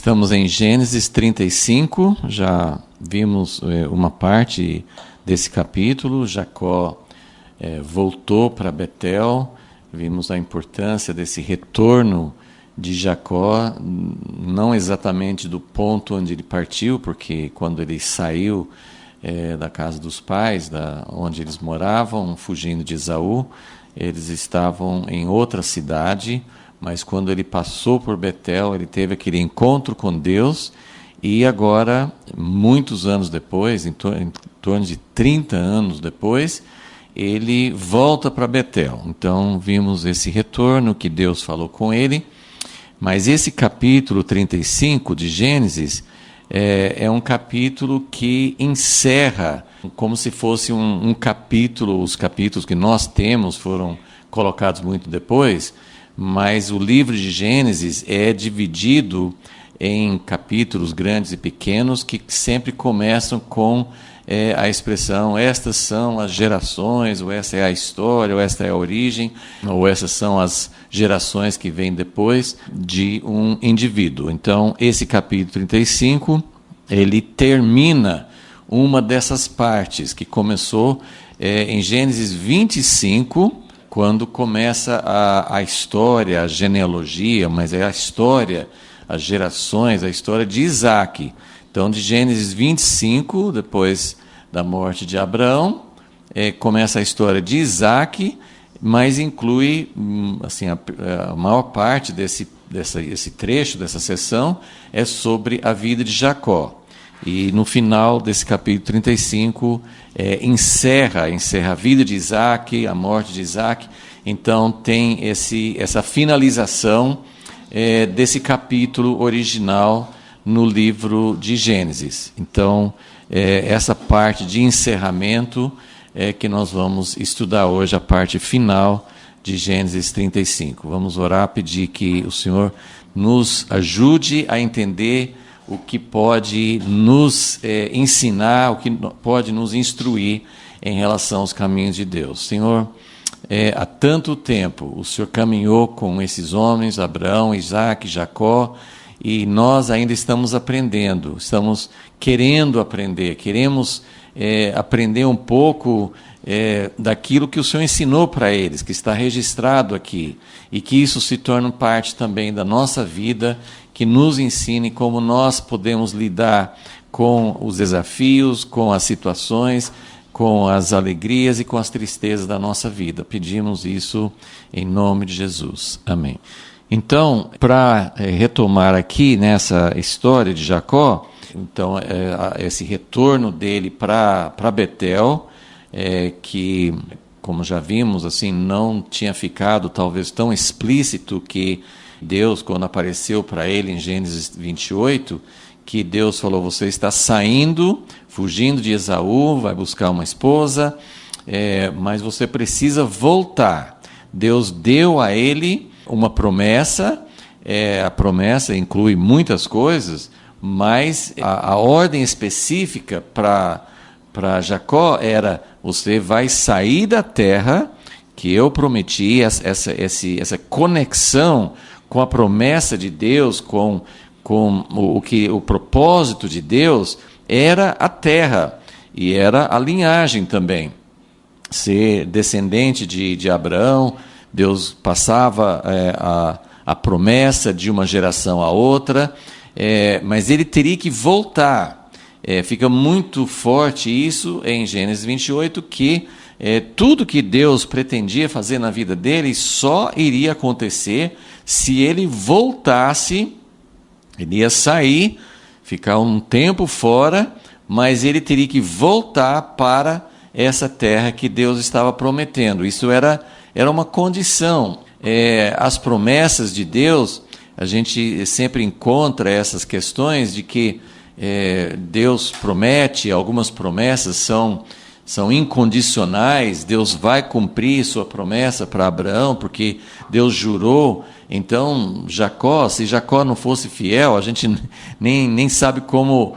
Estamos em Gênesis 35, já vimos uma parte desse capítulo. Jacó voltou para Betel, vimos a importância desse retorno de Jacó, não exatamente do ponto onde ele partiu, porque quando ele saiu da casa dos pais, onde eles moravam, fugindo de Esaú, eles estavam em outra cidade, mas quando ele passou por Betel, ele teve aquele encontro com Deus, e agora, muitos anos depois, em torno de 30 anos depois, ele volta para Betel. Então, vimos esse retorno que Deus falou com ele, mas esse capítulo 35 de Gênesis é um capítulo que encerra, como se fosse um capítulo. Os capítulos que nós temos foram colocados muito depois, mas o livro de Gênesis é dividido em capítulos grandes e pequenos que sempre começam com a expressão: estas são as gerações, ou essa é a história, ou esta é a origem, ou essas são as gerações que vêm depois de um indivíduo. Então, esse capítulo 35, ele termina uma dessas partes que começou em Gênesis 25, quando começa a história, a genealogia, mas é a história, as gerações, a história de Isaac. Então, de Gênesis 25, depois da morte de Abraão, começa a história de Isaac, mas inclui assim, a maior parte desse trecho, dessa seção, é sobre a vida de Jacó. E no final desse capítulo 35, encerra a vida de Isaac, a morte de Isaac. Então tem essa finalização desse capítulo original no livro de Gênesis. Então, essa parte de encerramento que nós vamos estudar hoje, a parte final de Gênesis 35. Vamos orar, pedir que o Senhor nos ajude a entender o que pode nos ensinar, o que pode nos instruir em relação aos caminhos de Deus. Senhor, há tanto tempo o Senhor caminhou com esses homens, Abraão, Isaac, Jacó, e nós ainda estamos aprendendo, estamos querendo aprender, queremos aprender um pouco daquilo que o Senhor ensinou para eles, que está registrado aqui, e que isso se torne parte também da nossa vida, que nos ensine como nós podemos lidar com os desafios, com as situações, com as alegrias e com as tristezas da nossa vida. Pedimos isso em nome de Jesus. Amém. Então, para retomar aqui nessa história de Jacó, então esse retorno dele para Betel, que, como já vimos, assim, não tinha ficado talvez tão explícito, que Deus, quando apareceu para ele em Gênesis 28, que Deus falou: você está saindo, fugindo de Esaú, vai buscar uma esposa, mas você precisa voltar. Deus deu a ele uma promessa, a promessa inclui muitas coisas, mas a ordem específica para Jacó era: você vai sair da terra que eu prometi, essa conexão com a promessa de Deus, com o propósito de Deus, era a terra, e era a linhagem também. Ser descendente de Abraão, Deus passava a promessa de uma geração a outra, mas ele teria que voltar. Fica muito forte isso em Gênesis 28, que tudo que Deus pretendia fazer na vida dele só iria acontecer se ele voltasse. Ele ia sair, ficar um tempo fora, mas ele teria que voltar para essa terra que Deus estava prometendo. Isso era uma condição. As promessas de Deus, a gente sempre encontra essas questões de que Deus promete, algumas promessas são incondicionais. Deus vai cumprir sua promessa para Abraão, porque Deus jurou. Então, se Jacó não fosse fiel, a gente nem sabe como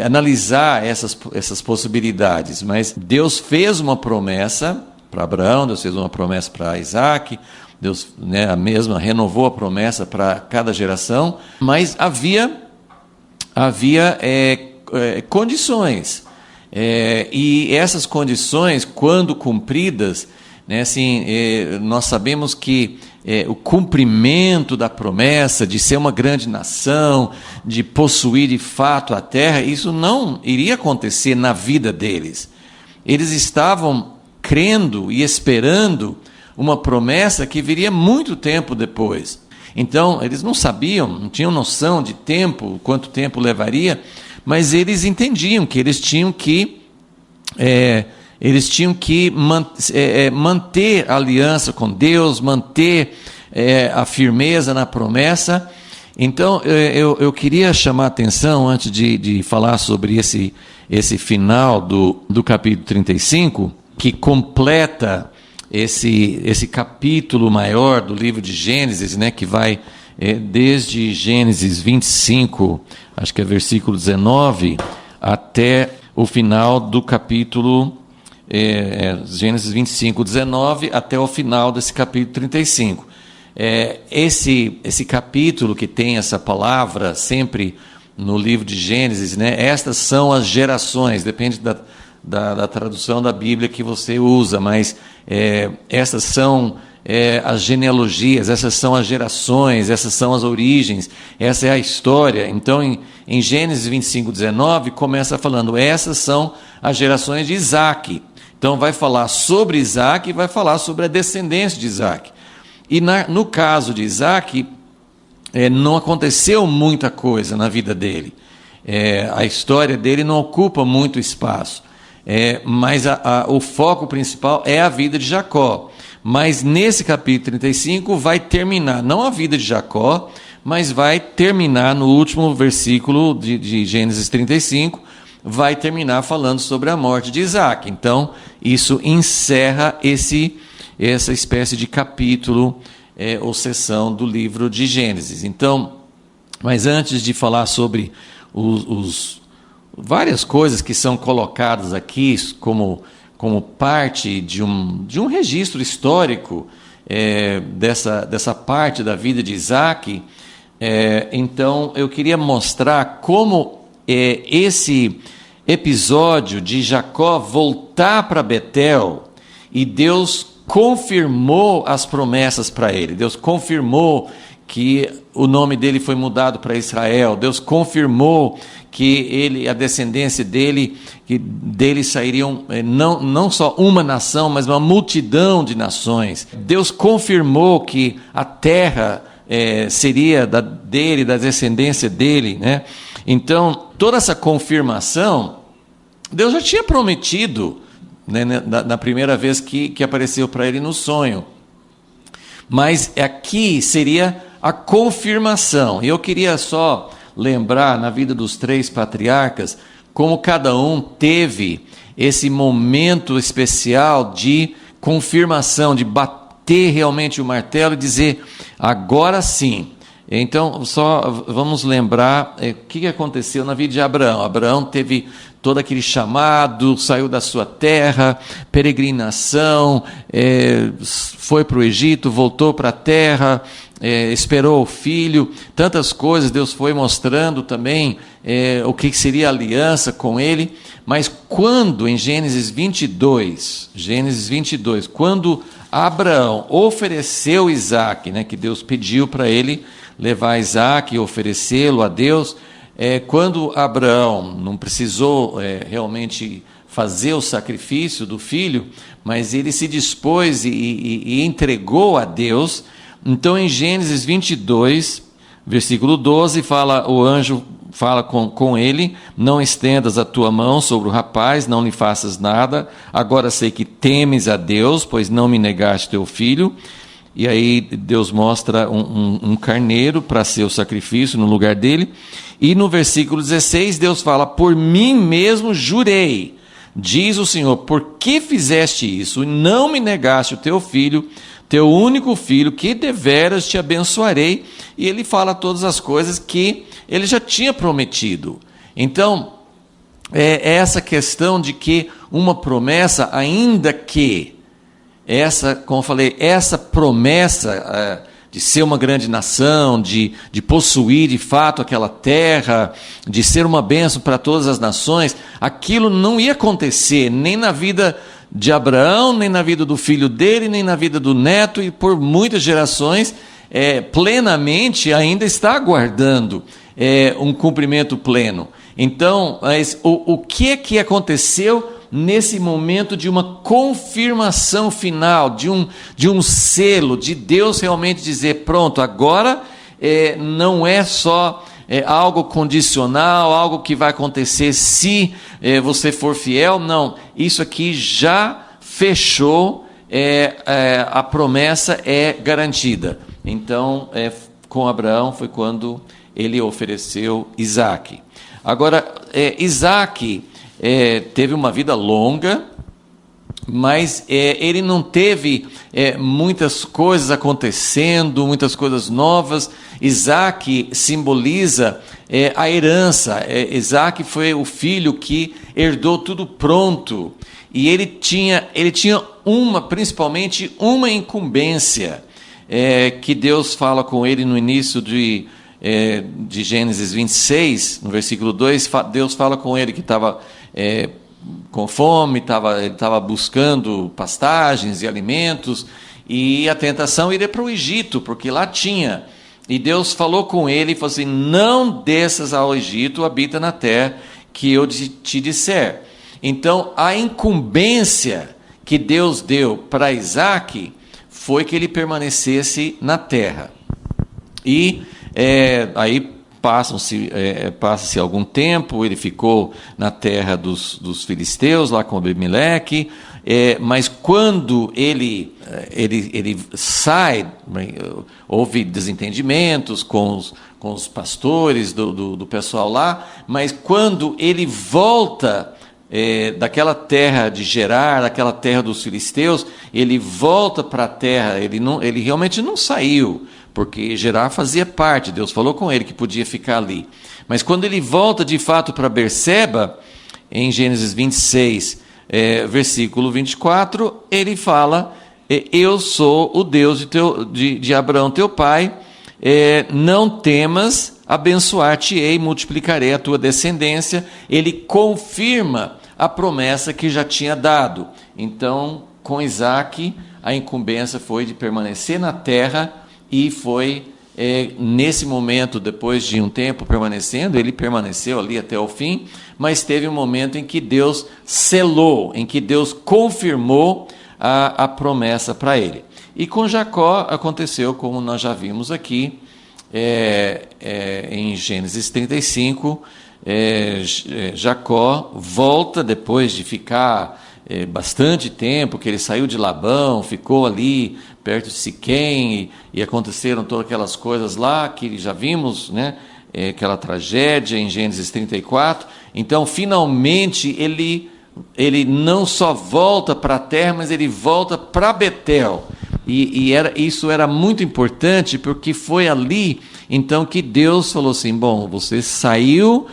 analisar essas possibilidades. Mas Deus fez uma promessa Abraão, Deus fez uma promessa para Isaac, Deus, né, a mesma renovou a promessa para cada geração, mas havia condições, e essas condições, quando cumpridas, né, assim, nós sabemos que o cumprimento da promessa de ser uma grande nação, de possuir de fato a terra, isso não iria acontecer na vida deles. Eles estavam crendo e esperando uma promessa que viria muito tempo depois. Então, eles não sabiam, não tinham noção de tempo, quanto tempo levaria, mas eles entendiam que eles tinham que manter a aliança com Deus, manter a firmeza na promessa. Então, eu queria chamar a atenção, antes de falar sobre esse final do capítulo 35, que completa esse capítulo maior do livro de Gênesis, né, que vai desde Gênesis 25, acho que é versículo 19, até o final do capítulo Gênesis 25, 19, até o final desse capítulo 35. Esse capítulo que tem essa palavra sempre no livro de Gênesis, né, estas são as gerações, depende da tradução da Bíblia que você usa, mas essas são as genealogias, essas são as gerações, essas são as origens, essa é a história. Então, em Gênesis 25, 19, começa falando, essas são as gerações de Isaac. Então, vai falar sobre Isaac e vai falar sobre a descendência de Isaac. E no caso de Isaac, não aconteceu muita coisa na vida dele. A história dele não ocupa muito espaço. Mas o foco principal é a vida de Jacó. Mas nesse capítulo 35 vai terminar, não a vida de Jacó, mas vai terminar no último versículo de Gênesis 35, vai terminar falando sobre a morte de Isaac. Então, isso encerra essa espécie de capítulo ou seção do livro de Gênesis. Então, mas antes de falar sobre várias coisas que são colocadas aqui como parte de um registro histórico dessa parte da vida de Isaac, então eu queria mostrar como esse episódio de Jacó voltar para Betel e Deus confirmou as promessas para ele. Deus confirmou que o nome dele foi mudado para Israel. Deus confirmou que a descendência dele sairiam não só uma nação, mas uma multidão de nações. Deus confirmou que a terra seria dele, da descendência dele, né? Então, toda essa confirmação, Deus já tinha prometido, né, na primeira vez que apareceu para ele no sonho. Mas aqui seria a confirmação. E eu queria só lembrar, na vida dos 3 patriarcas, como cada um teve esse momento especial de confirmação, de bater realmente o martelo e dizer, agora sim. Então, só vamos lembrar o que aconteceu na vida de Abraão. Abraão teve todo aquele chamado, saiu da sua terra, peregrinação, foi para o Egito, voltou para a terra, esperou o filho, tantas coisas. Deus foi mostrando também o que seria a aliança com ele. Mas quando, em Gênesis 22, quando Abraão ofereceu Isaac, né, que Deus pediu para ele levar Isaac e oferecê-lo a Deus, quando Abraão não precisou realmente fazer o sacrifício do filho, mas ele se dispôs e entregou a Deus. Então, em Gênesis 22, versículo 12, o anjo fala com ele, não estendas a tua mão sobre o rapaz, não lhe faças nada, agora sei que temes a Deus, pois não me negaste teu filho. E aí Deus mostra um carneiro para ser o sacrifício no lugar dele. E no versículo 16, Deus fala, por mim mesmo jurei, diz o Senhor, por que fizeste isso? E não me negaste o teu filho, teu único filho, que deveras te abençoarei. E ele fala todas as coisas que ele já tinha prometido. Então, essa questão de que uma promessa, ainda que como eu falei, essa promessa de ser uma grande nação, de possuir de fato aquela terra, de ser uma bênção para todas as nações, aquilo não ia acontecer nem na vida de Abraão, nem na vida do filho dele, nem na vida do neto, e por muitas gerações, plenamente ainda está aguardando um cumprimento pleno. Então, o que aconteceu nesse momento de uma confirmação final, de um selo, de Deus realmente dizer, pronto, agora não é só algo condicional, algo que vai acontecer se você for fiel, não, isso aqui já fechou, a promessa é garantida. Então, com Abraão foi quando ele ofereceu Isaque. Agora, Isaque teve uma vida longa, mas ele não teve muitas coisas acontecendo, muitas coisas novas. Isaque simboliza a herança. Isaque foi o filho que herdou tudo pronto, e ele tinha principalmente uma incumbência, que Deus fala com ele no início de Gênesis 26, no versículo 2, Deus fala com ele que estava com fome, ele estava buscando pastagens e alimentos, e a tentação iria para o Egito, porque lá tinha. E Deus falou com ele e falou assim: não desças ao Egito, habita na terra que eu te disser. Então, a incumbência que Deus deu para Isaque foi que ele permanecesse na terra. E aí passa-se algum tempo, ele ficou na terra dos filisteus, lá com Abimeleque, mas quando ele sai, houve desentendimentos com os pastores do pessoal lá, mas quando ele volta daquela terra de Gerar, daquela terra dos filisteus, ele volta para a terra, ele realmente não saiu, porque Gerar fazia parte, Deus falou com ele que podia ficar ali. Mas quando ele volta de fato para Berseba, em Gênesis 26, versículo 24, ele fala: eu sou o Deus de Abraão teu pai, não temas, abençoar-te-ei, multiplicarei a tua descendência. Ele confirma a promessa que já tinha dado. Então, com Isaque, a incumbência foi de permanecer na terra, e foi nesse momento, depois de um tempo permanecendo, ele permaneceu ali até o fim, mas teve um momento em que Deus selou, em que Deus confirmou a promessa para ele. E com Jacó aconteceu como nós já vimos aqui, em Gênesis 35, Jacó volta depois de ficar bastante tempo, que ele saiu de Labão, ficou ali perto de Siquém, e aconteceram todas aquelas coisas lá que já vimos, né? Aquela tragédia em Gênesis 34. Então, finalmente, ele não só volta para a terra, mas ele volta para Betel. Isso era muito importante, porque foi ali, então, que Deus falou assim: bom, você saiu,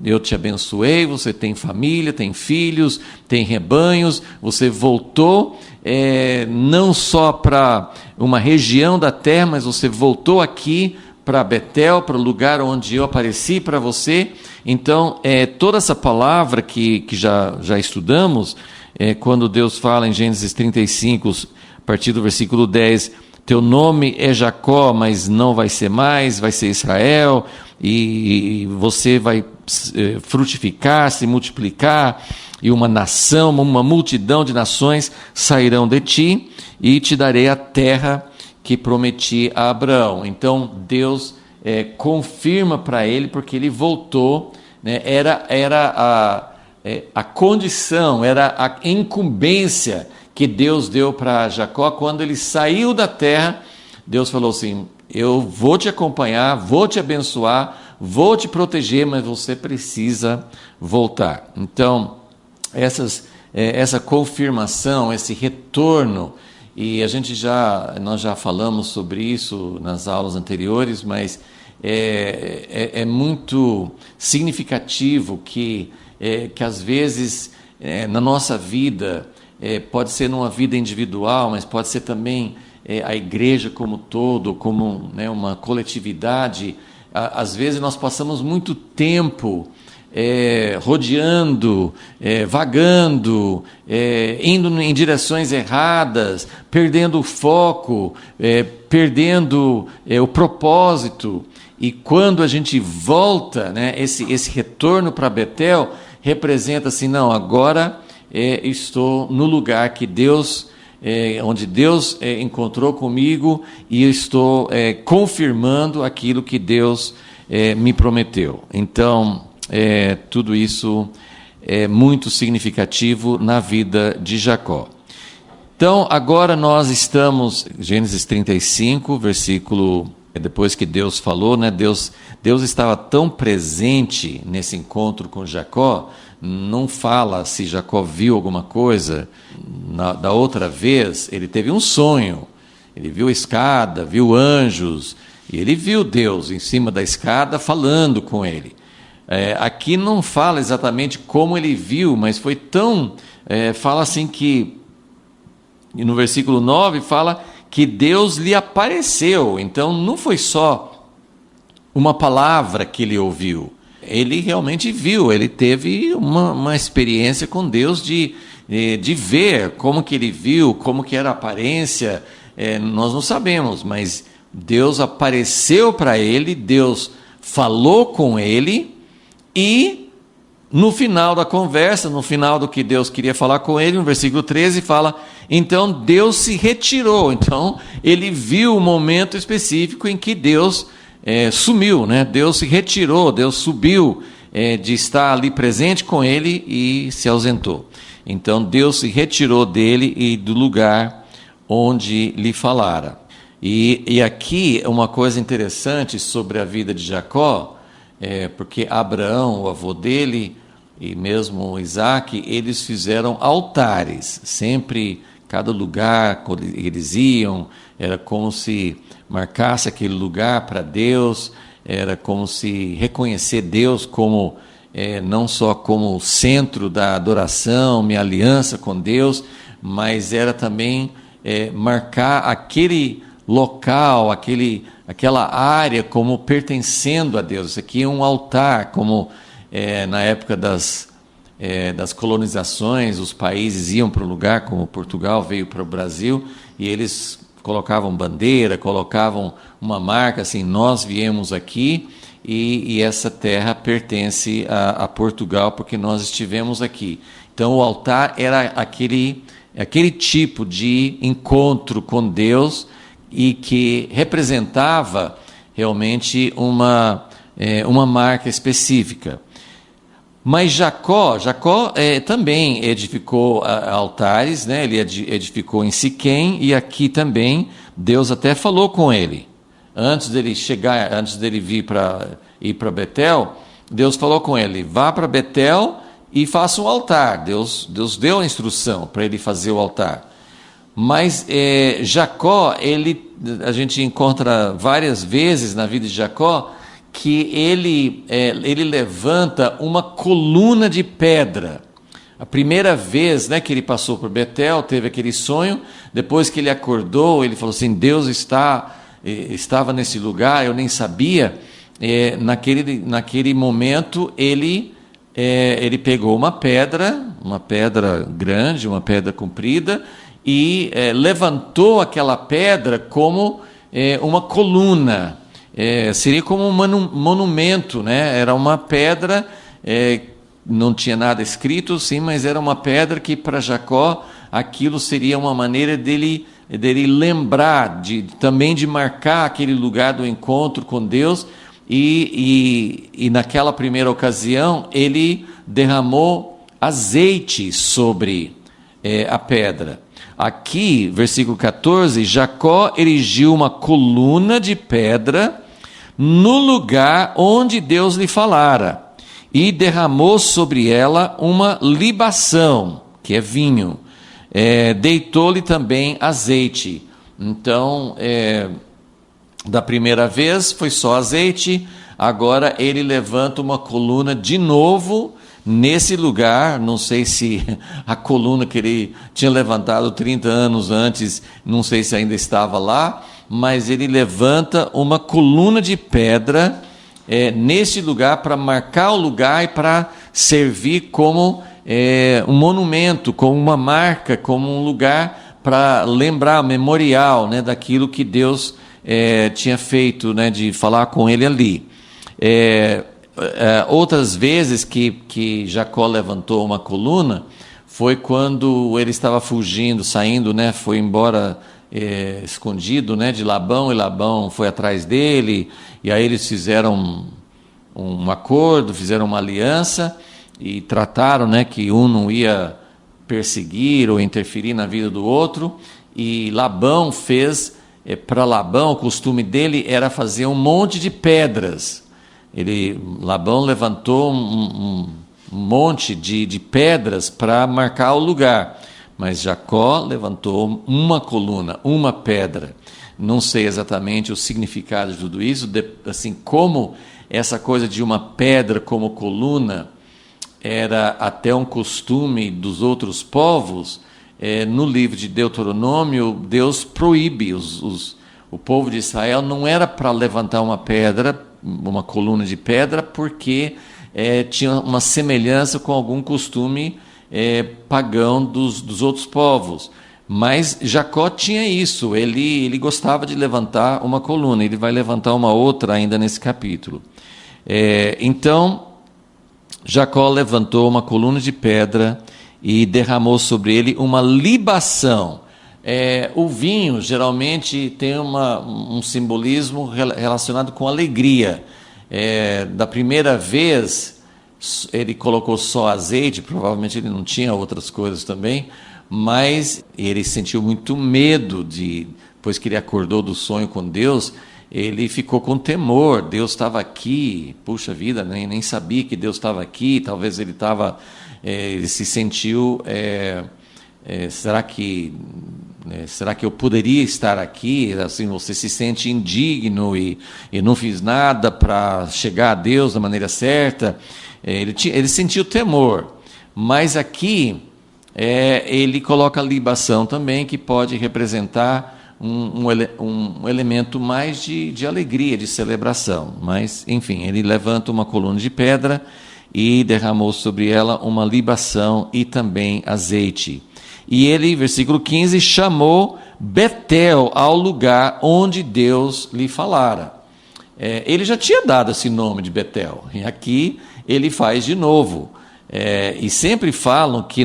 eu te abençoei, você tem família, tem filhos, tem rebanhos, você voltou, não só para uma região da terra, mas você voltou aqui para Betel, para o lugar onde eu apareci para você. Então, toda essa palavra que já estudamos, quando Deus fala em Gênesis 35, a partir do versículo 10, teu nome é Jacó, mas não vai ser mais, vai ser Israel, e você vai frutificar, se multiplicar, e uma nação, uma multidão de nações sairão de ti, e te darei a terra que prometi a Abraão. Então Deus confirma para ele, porque ele voltou, né? Era a condição, era a incumbência que Deus deu para Jacó. Quando ele saiu da terra, Deus falou assim: eu vou te acompanhar, vou te abençoar, vou te proteger, mas você precisa voltar. Então, essa confirmação, esse retorno, e nós já falamos sobre isso nas aulas anteriores, mas é muito significativo que às vezes na nossa vida pode ser numa vida individual, mas pode ser também a igreja como todo, como, né, uma coletividade. Às vezes nós passamos muito tempo rodeando, vagando, indo em direções erradas, perdendo o foco, perdendo o propósito. E quando a gente volta, né, esse retorno para Betel representa assim, não, agora estou no lugar que Deus, onde Deus encontrou comigo, e eu estou confirmando aquilo que Deus me prometeu. Então, tudo isso é muito significativo na vida de Jacó. Então, agora nós estamos, Gênesis 35, versículo, depois que Deus falou, né, Deus estava tão presente nesse encontro com Jacó, não fala se Jacó viu alguma coisa. Da outra vez, ele teve um sonho, ele viu a escada, viu anjos, e ele viu Deus em cima da escada falando com ele. Aqui não fala exatamente como ele viu, mas foi tão... fala assim que, no versículo 9, fala que Deus lhe apareceu. Então, não foi só uma palavra que ele ouviu. Ele realmente viu, ele teve uma experiência com Deus de ver como que ele viu, como que era a aparência. Nós não sabemos, mas Deus apareceu para ele, Deus falou com ele, e no final da conversa, no final do que Deus queria falar com ele, no versículo 13 fala, então Deus se retirou. Então ele viu o momento específico em que Deus sumiu, né? Deus se retirou, Deus subiu de estar ali presente com ele e se ausentou. Então Deus se retirou dele e do lugar onde lhe falara. E aqui uma coisa interessante sobre a vida de Jacó, porque Abraão, o avô dele, e mesmo Isaac, eles fizeram altares. Sempre, cada lugar que eles iam, era como se marcasse aquele lugar para Deus, era como se reconhecer Deus como, não só como o centro da adoração, minha aliança com Deus, mas era também marcar aquele local, aquela área como pertencendo a Deus. Isso aqui é um altar, como na época das colonizações, os países iam para um lugar, como Portugal veio para o Brasil, e eles colocavam bandeira, colocavam uma marca, assim, nós viemos aqui, e essa terra pertence a Portugal, porque nós estivemos aqui. Então o altar era aquele tipo de encontro com Deus, e que representava realmente uma marca específica. Mas Jacó também edificou altares, né? Ele edificou em Siquém, e aqui também Deus até falou com ele. Antes dele ir para Betel, Deus falou com ele, vá para Betel e faça um altar. Deus deu a instrução para ele fazer o altar. Mas Jacó, a gente encontra várias vezes na vida de Jacó que ele levanta uma coluna de pedra. A primeira vez, né, que ele passou por Betel, teve aquele sonho. Depois que ele acordou, ele falou assim, Deus estava nesse lugar, eu nem sabia. Naquele momento, ele pegou uma pedra grande, uma pedra comprida, e levantou aquela pedra como uma coluna, seria como um monumento, né? Era uma pedra, não tinha nada escrito, sim, mas era uma pedra que para Jacó aquilo seria uma maneira dele lembrar, também de marcar aquele lugar do encontro com Deus, e naquela primeira ocasião ele derramou azeite sobre a pedra. Aqui, versículo 14, Jacó erigiu uma coluna de pedra no lugar onde Deus lhe falara, e derramou sobre ela uma libação, que é vinho, deitou-lhe também azeite. Então, da primeira vez foi só azeite, agora ele levanta uma coluna de novo, nesse lugar, não sei se a coluna que ele tinha levantado 30 anos antes, não sei se ainda estava lá, mas ele levanta uma coluna de pedra nesse lugar para marcar o lugar e para servir como um monumento, como uma marca, como um lugar para lembrar, memorial, né, daquilo que Deus tinha feito, né, de falar com ele ali. Outras vezes que Jacó levantou uma coluna foi quando ele estava fugindo, saindo, né, foi embora escondido, né, de Labão, e Labão foi atrás dele, e aí eles fizeram um acordo, fizeram uma aliança e trataram, né, que um não ia perseguir ou interferir na vida do outro, e Labão fez, para Labão, o costume dele era fazer um monte de pedras. Labão levantou um monte de pedras para marcar o lugar, mas Jacó levantou uma coluna, uma pedra. Não sei exatamente o significado de tudo isso, assim como essa coisa de uma pedra como coluna era até um costume dos outros povos. No livro de Deuteronômio, Deus proíbe o povo de Israel, não era para levantar uma pedra, uma coluna de pedra, porque tinha uma semelhança com algum costume pagão dos outros povos. Mas Jacó tinha isso, ele gostava de levantar uma coluna, ele vai levantar uma outra ainda nesse capítulo. Então, Jacó levantou uma coluna de pedra e derramou sobre ele uma libação. O vinho geralmente tem um simbolismo relacionado com alegria. Da primeira vez, ele colocou só azeite, provavelmente ele não tinha outras coisas também, mas ele sentiu muito medo depois que ele acordou do sonho com Deus, ele ficou com temor. Deus estava aqui, puxa vida, nem sabia que Deus estava aqui. Talvez ele se sentiu, será que eu poderia estar aqui? Assim, você se sente indigno e não fiz nada para chegar a Deus da maneira certa. Ele sentiu temor, mas aqui ele coloca a libação também, que pode representar um elemento mais de alegria, de celebração. Mas, enfim, ele levanta uma coluna de pedra e derramou sobre ela uma libação e também azeite. E ele, versículo 15, chamou Betel ao lugar onde Deus lhe falara. Ele já tinha dado esse nome de Betel, e aqui ele faz de novo. E sempre falam que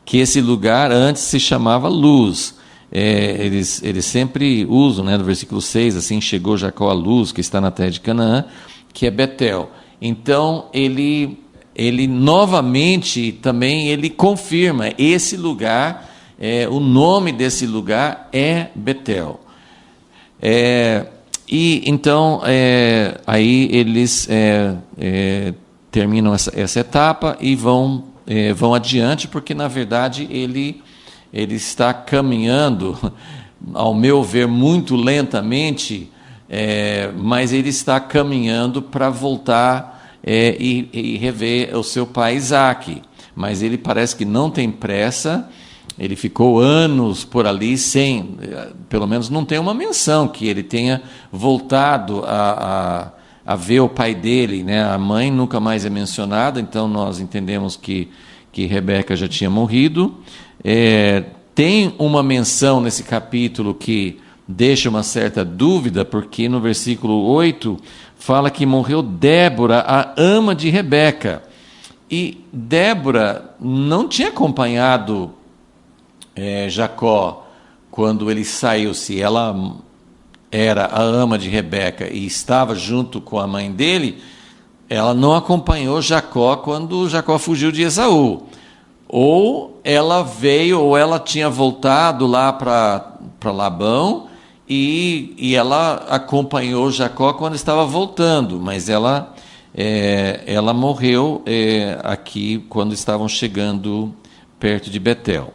que esse lugar antes se chamava Luz. Eles sempre usam, né, no versículo 6, assim, chegou Jacó à Luz, que está na terra de Canaã, que é Betel. Então, ele novamente também ele confirma esse lugar, o nome desse lugar é Betel. E então aí eles terminam essa etapa e vão adiante, porque na verdade ele está caminhando, ao meu ver, muito lentamente, mas ele está caminhando para voltar e rever o seu pai Isaque. Mas ele parece que não tem pressa, ele ficou anos por ali sem, pelo menos não tem uma menção que ele tenha voltado a ver o pai dele, né? A mãe nunca mais é mencionada, então nós entendemos que Rebeca já tinha morrido. Tem uma menção nesse capítulo que deixa uma certa dúvida, porque no versículo 8 fala que morreu Débora, a ama de Rebeca. E Débora não tinha acompanhado Jacó quando ele saiu. Se ela era a ama de Rebeca e estava junto com a mãe dele, ela não acompanhou Jacó quando Jacó fugiu de Esaú. Ou ela veio, ou ela tinha voltado lá para Labão, e ela acompanhou Jacó quando estava voltando, mas ela morreu aqui quando estavam chegando perto de Betel.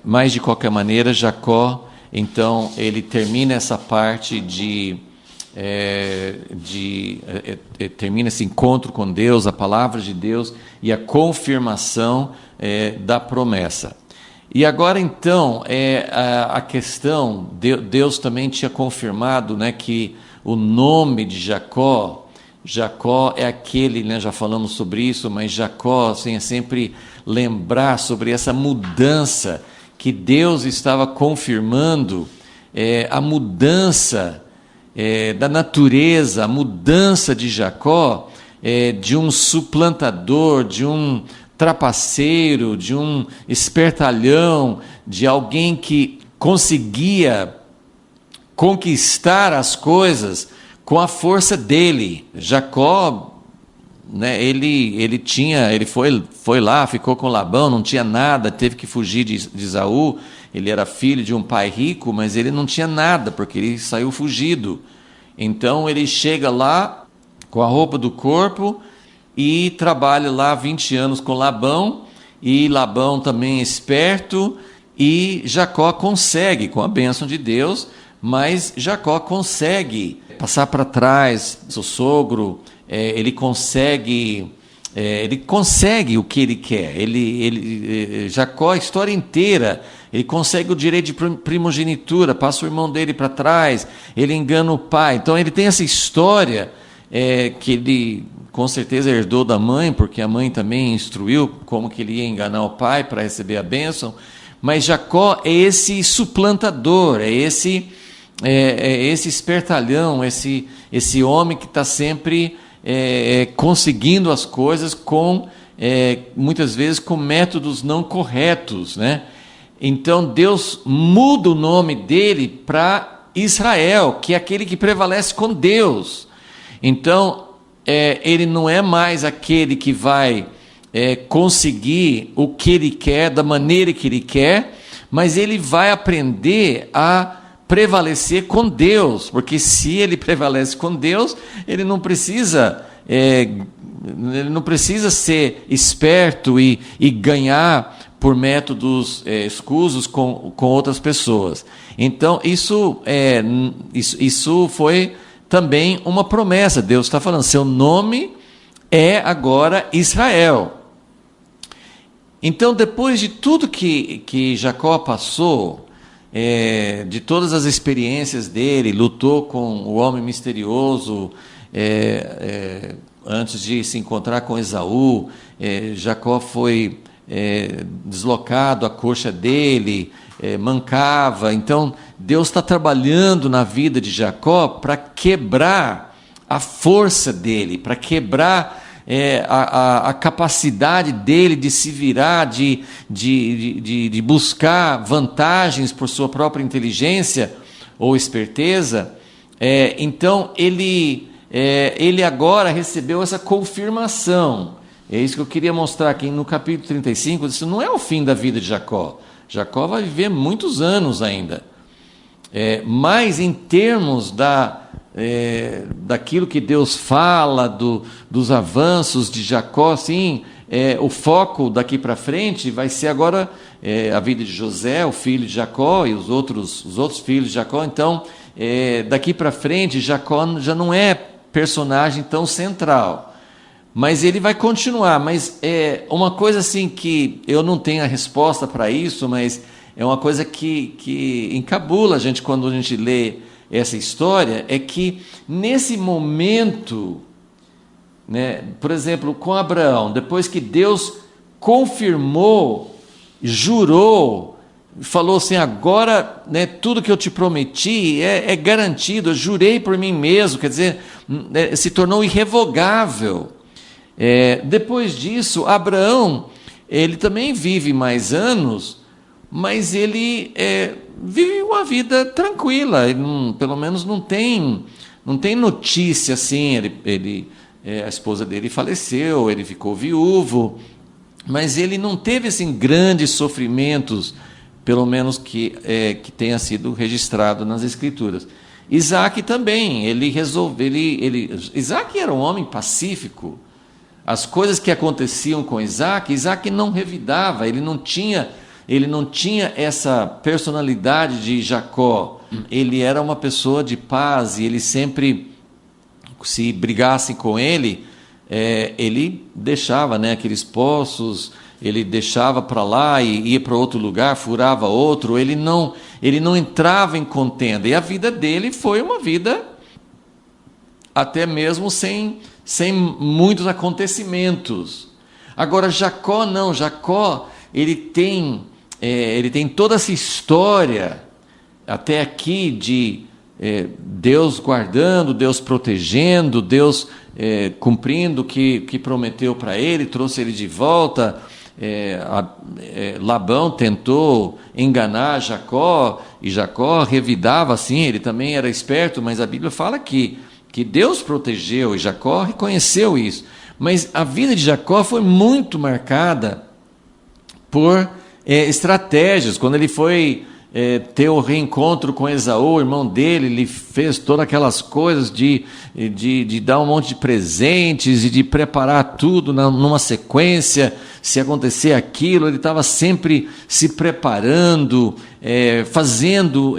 Mas, de qualquer maneira, Jacó, então, ele termina essa parte de termina esse encontro com Deus, a palavra de Deus e a confirmação da promessa. E agora então, a questão, Deus também tinha confirmado, né, que o nome de Jacó é aquele, né, já falamos sobre isso, mas Jacó assim, é sempre lembrar sobre essa mudança que Deus estava confirmando, a mudança da natureza, a mudança de Jacó, de um suplantador, de um trapaceiro, de um espertalhão, de alguém que conseguia conquistar as coisas com a força dele. Jacó, né, ele foi lá, ficou com Labão, não tinha nada, teve que fugir de Esaú. Ele era filho de um pai rico, mas ele não tinha nada, porque ele saiu fugido. Então ele chega lá com a roupa do corpo e trabalha lá 20 anos com Labão, e Labão também é esperto, e Jacó consegue, com a bênção de Deus, mas Jacó consegue passar para trás seu sogro, ele consegue o que ele quer. Jacó, a história inteira, ele consegue o direito de primogenitura, passa o irmão dele para trás, ele engana o pai. Então ele tem essa história que ele com certeza herdou da mãe, porque a mãe também instruiu como que ele ia enganar o pai para receber a bênção. Mas Jacó é esse suplantador, é esse espertalhão, esse homem que está sempre conseguindo as coisas muitas vezes com métodos não corretos, né? Então Deus muda o nome dele para Israel, que é aquele que prevalece com Deus. Então ele não é mais aquele que vai conseguir o que ele quer, da maneira que ele quer, mas ele vai aprender a prevalecer com Deus, porque se ele prevalece com Deus, ele não precisa ser esperto e ganhar por métodos escusos com outras pessoas. Então isso foi também uma promessa. Deus está falando, seu nome é agora Israel. Então, depois de tudo que Jacó passou, de todas as experiências dele, lutou com o homem misterioso, antes de se encontrar com Esaú, Jacó foi deslocado, a coxa dele mancava. Então Deus está trabalhando na vida de Jacó para quebrar a força dele, para quebrar a capacidade dele de se virar, de buscar vantagens por sua própria inteligência ou esperteza. Então ele agora recebeu essa confirmação. É isso que eu queria mostrar aqui no capítulo 35. Isso não é o fim da vida de Jacó. Jacó vai viver muitos anos ainda. Mas em termos daquilo que Deus fala, dos avanços de Jacó, sim, o foco daqui para frente vai ser agora a vida de José, o filho de Jacó, e os outros filhos de Jacó. Então, daqui para frente, Jacó já não é personagem tão central. Mas ele vai continuar. Mas uma coisa assim que eu não tenho a resposta para isso, mas é uma coisa que encabula a gente quando a gente lê essa história, é que nesse momento, né, por exemplo, com Abraão, depois que Deus confirmou, jurou, falou assim, agora, né, tudo que eu te prometi é garantido, eu jurei por mim mesmo, quer dizer, se tornou irrevogável. Depois disso, Abraão, ele também vive mais anos, mas ele vive uma vida tranquila, ele pelo menos não tem notícia assim, a esposa dele faleceu, ele ficou viúvo, mas ele não teve assim, grandes sofrimentos, pelo menos que tenha sido registrado nas Escrituras. Isaac também, Isaac era um homem pacífico. As coisas que aconteciam com Isaac não revidava, ele não tinha essa personalidade de Jacó, ele era uma pessoa de paz, e ele sempre, se brigassem com ele, ele deixava, né, aqueles poços, ele deixava para lá e ia para outro lugar, furava outro, ele não entrava em contenda, e a vida dele foi uma vida até mesmo sem muitos acontecimentos. Agora Jacó não, Jacó ele tem toda essa história até aqui de Deus guardando, Deus protegendo, Deus cumprindo o que prometeu para ele, trouxe ele de volta. Labão tentou enganar Jacó, e Jacó revidava assim, ele também era esperto, mas a Bíblia fala que Deus protegeu, e Jacó reconheceu isso. Mas a vida de Jacó foi muito marcada por estratégias. Quando ele foi ter o reencontro com Esaú, o irmão dele, ele fez todas aquelas coisas de dar um monte de presentes e de preparar tudo numa sequência. Se acontecer aquilo, ele estava sempre se preparando, fazendo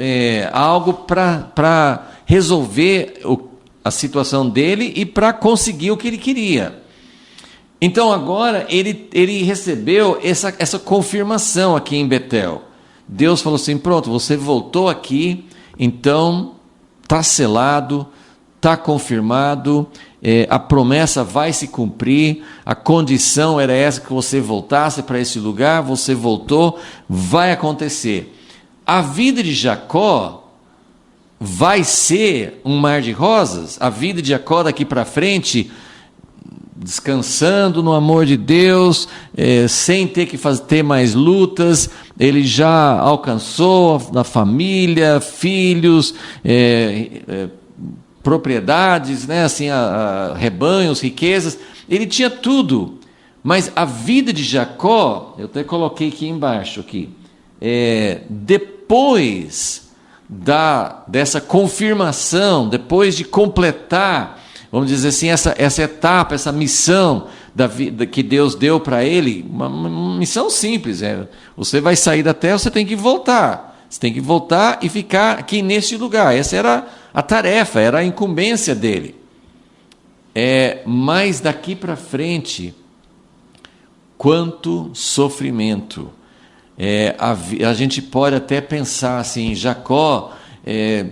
algo para resolver a situação dele e para conseguir o que ele queria. Então agora ele recebeu essa confirmação aqui em Betel. Deus falou assim: pronto, você voltou aqui, então está selado, está confirmado, a promessa vai se cumprir, a condição era essa, que você voltasse para esse lugar, você voltou, vai acontecer. A vida de Jacó vai ser um mar de rosas, a vida de Jacó daqui para frente, descansando no amor de Deus, sem ter que ter mais lutas. Ele já alcançou a família, filhos, propriedades, né, assim, rebanhos, riquezas, ele tinha tudo. Mas a vida de Jacó, eu até coloquei aqui embaixo, depois dessa confirmação, depois de completar, vamos dizer assim, essa etapa, essa missão que Deus deu para ele, uma missão simples, você vai sair da terra, você tem que voltar. Você tem que voltar e ficar aqui neste lugar. Essa era a tarefa, era a incumbência dele. Mas daqui para frente, quanto sofrimento. A gente pode até pensar assim, Jacó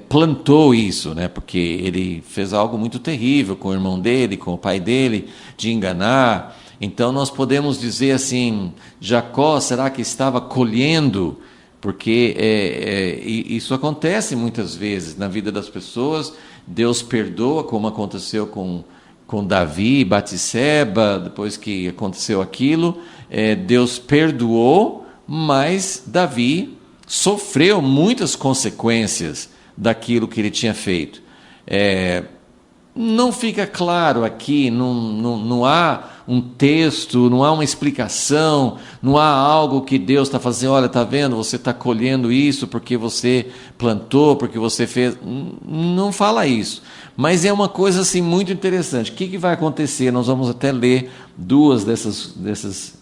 plantou isso, né? Porque ele fez algo muito terrível com o irmão dele, com o pai dele, de enganar. Então nós podemos dizer assim, Jacó, será que estava colhendo? Porque isso acontece muitas vezes na vida das pessoas. Deus perdoa, como aconteceu com Davi e Batseba, depois que aconteceu aquilo, Deus perdoou, mas Davi sofreu muitas consequências daquilo que ele tinha feito. Não fica claro aqui, não há um texto, não há uma explicação, não há algo que Deus está fazendo, olha, está vendo, você está colhendo isso porque você plantou, porque você fez. Não fala isso. Mas é uma coisa assim, muito interessante. O que vai acontecer? Nós vamos até ler duas dessas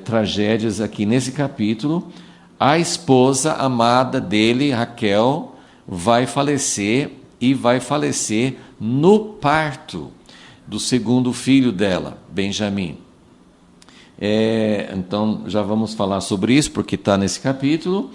tragédias aqui nesse capítulo. A esposa amada dele, Raquel, vai falecer, e vai falecer no parto do segundo filho dela, Benjamim. Então já vamos falar sobre isso, porque está nesse capítulo.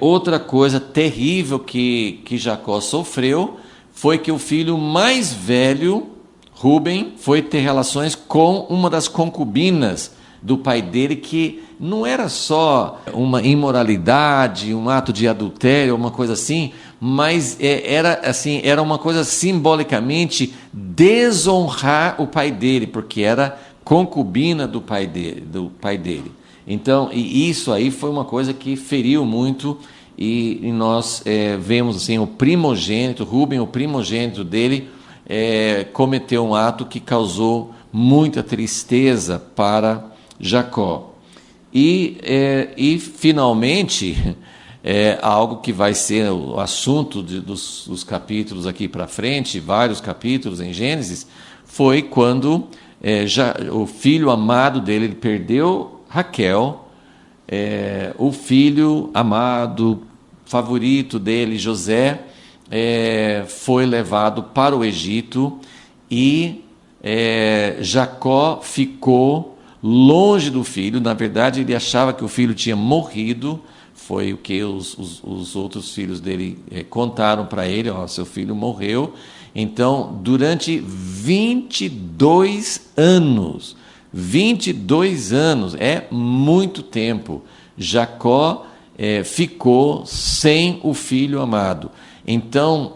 Outra coisa terrível que Jacó sofreu foi que o filho mais velho, Rúben, foi ter relações com uma das concubinas do pai dele, que não era só uma imoralidade, um ato de adultério, uma coisa assim, mas era uma coisa simbolicamente desonrar o pai dele, porque era concubina do pai dele. Então, e isso aí foi uma coisa que feriu muito, e nós vemos assim, o primogênito, Rúben, o primogênito dele, cometeu um ato que causou muita tristeza para Jacó. E finalmente, algo que vai ser o assunto dos capítulos aqui para frente, vários capítulos em Gênesis, foi quando o filho amado dele, ele perdeu Raquel, o filho amado, favorito dele, José, foi levado para o Egito e Jacó ficou longe do filho. Na verdade, ele achava que o filho tinha morrido. Foi o que os outros filhos dele contaram para ele: ó, seu filho morreu. Então, durante 22 anos, 22 anos, é muito tempo, Jacó ficou sem o filho amado. Então,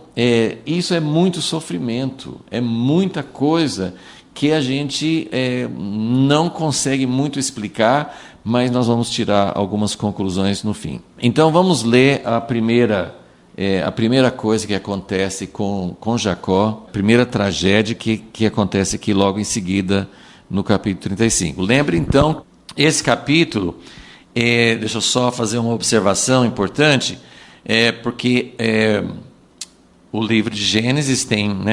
isso é muito sofrimento, é muita coisa que a gente não consegue muito explicar, mas nós vamos tirar algumas conclusões no fim. Então, vamos ler a primeira coisa que acontece com Jacó, a primeira tragédia que acontece aqui logo em seguida, no capítulo 35. Lembre, então, esse capítulo, deixa eu só fazer uma observação importante, porque o livro de Gênesis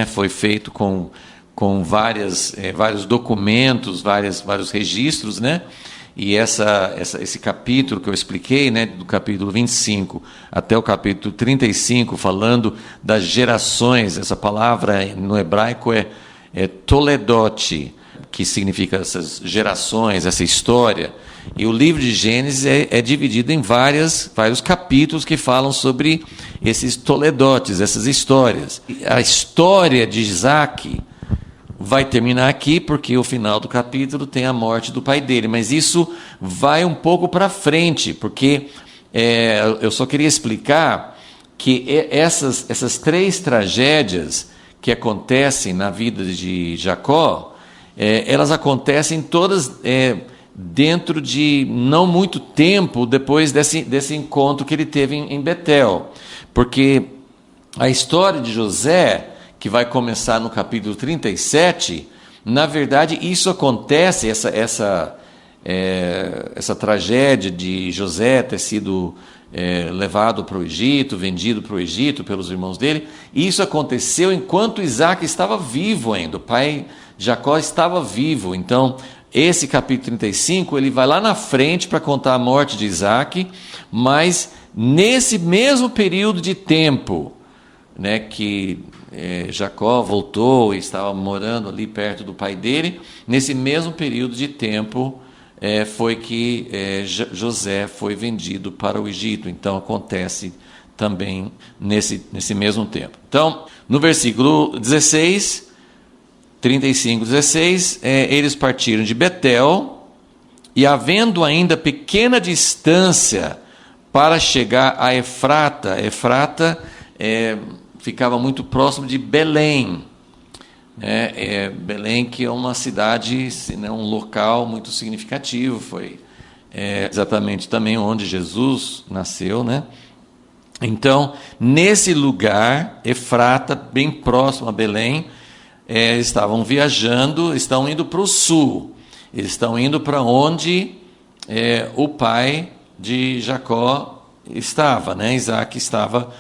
foi feito com vários documentos, vários registros, né? E esse capítulo que eu expliquei, né, do capítulo 25 até o capítulo 35, falando das gerações, essa palavra no hebraico é toledote, que significa essas gerações, essa história. E o livro de Gênesis é dividido em vários capítulos que falam sobre esses toledotes, essas histórias. A história de Isaac vai terminar aqui, porque o final do capítulo tem a morte do pai dele, mas isso vai um pouco para frente, porque eu só queria explicar que essas 3 tragédias que acontecem na vida de Jacó, elas acontecem todas dentro de não muito tempo depois desse encontro que ele teve em Betel, porque a história de José, que vai começar no capítulo 37, na verdade isso acontece, essa tragédia de José ter sido levado para o Egito, vendido para o Egito pelos irmãos dele, isso aconteceu enquanto Isaac estava vivo ainda, o pai Jacó estava vivo. Então, esse capítulo 35, ele vai lá na frente para contar a morte de Isaac, mas nesse mesmo período de tempo, né, que Jacó voltou e estava morando ali perto do pai dele, nesse mesmo período de tempo foi que José foi vendido para o Egito. Então acontece também nesse mesmo tempo. Então, no versículo 16, 35, 16, eles partiram de Betel, e havendo ainda pequena distância para chegar a Efrata, ficava muito próximo de Belém, Belém, que é uma cidade, um local muito significativo, foi exatamente também onde Jesus nasceu, né? Então, nesse lugar, Efrata, bem próximo a Belém, estavam viajando, estão indo para o sul, eles estão indo para onde o pai de Jacó estava, né? Isaac estava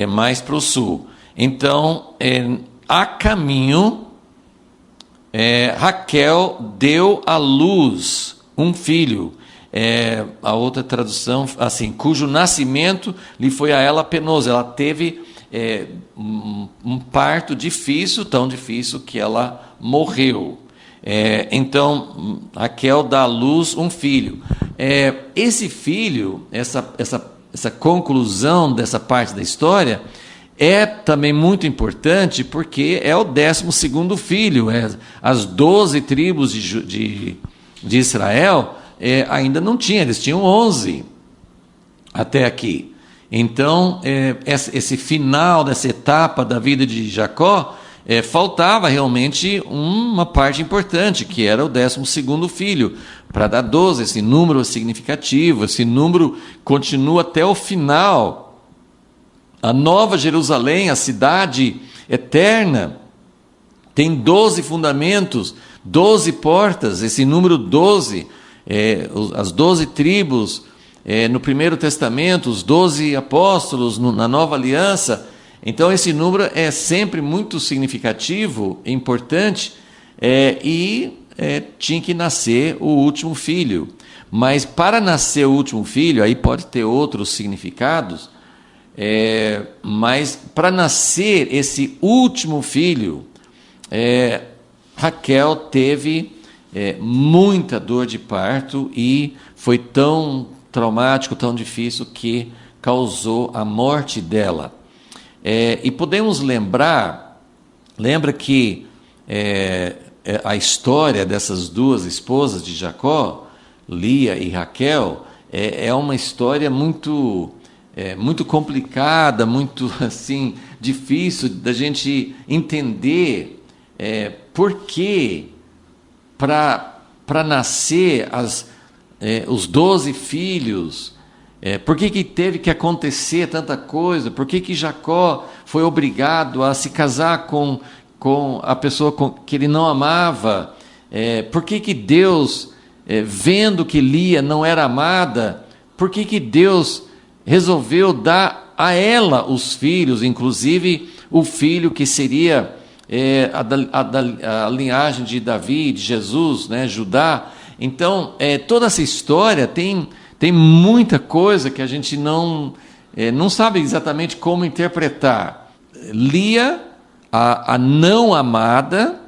mais para o sul. Então, a caminho, Raquel deu à luz um filho. A outra tradução, assim, cujo nascimento lhe foi a ela penoso. Ela teve um parto difícil, tão difícil que ela morreu. Então, Raquel dá à luz um filho. Esse filho, essa conclusão dessa parte da história, é também muito importante, porque é o 12º filho. As 12 tribos de Israel ainda não tinham, eles tinham 11 até aqui. Então, esse final dessa etapa da vida de Jacó, faltava realmente uma parte importante, que era o 12º filho, para dar 12. Esse número é significativo, esse número continua até o final. A Nova Jerusalém, a cidade eterna, tem 12 fundamentos, 12 portas. Esse número 12, as 12 tribos, no Primeiro Testamento, os 12 apóstolos na Nova Aliança. Então, esse número é sempre muito significativo, importante, e tinha que nascer o último filho. Mas para nascer o último filho, aí pode ter outros significados, Mas para nascer esse último filho, Raquel teve muita dor de parto e foi tão traumático, tão difícil que causou a morte dela. E podemos lembra que a história dessas duas esposas de Jacó, Lia e Raquel, é uma história muito complicada, muito assim difícil da gente entender por que para nascer os 12 filhos, por que teve que acontecer tanta coisa, por que Jacó foi obrigado a se casar com a pessoa que ele não amava, por que Deus, vendo que Lia não era amada, por que Deus resolveu dar a ela os filhos, inclusive o filho que seria a linhagem de Davi, de Jesus, né, Judá. Então, toda essa história tem muita coisa que a gente não sabe exatamente como interpretar. Lia, a não amada,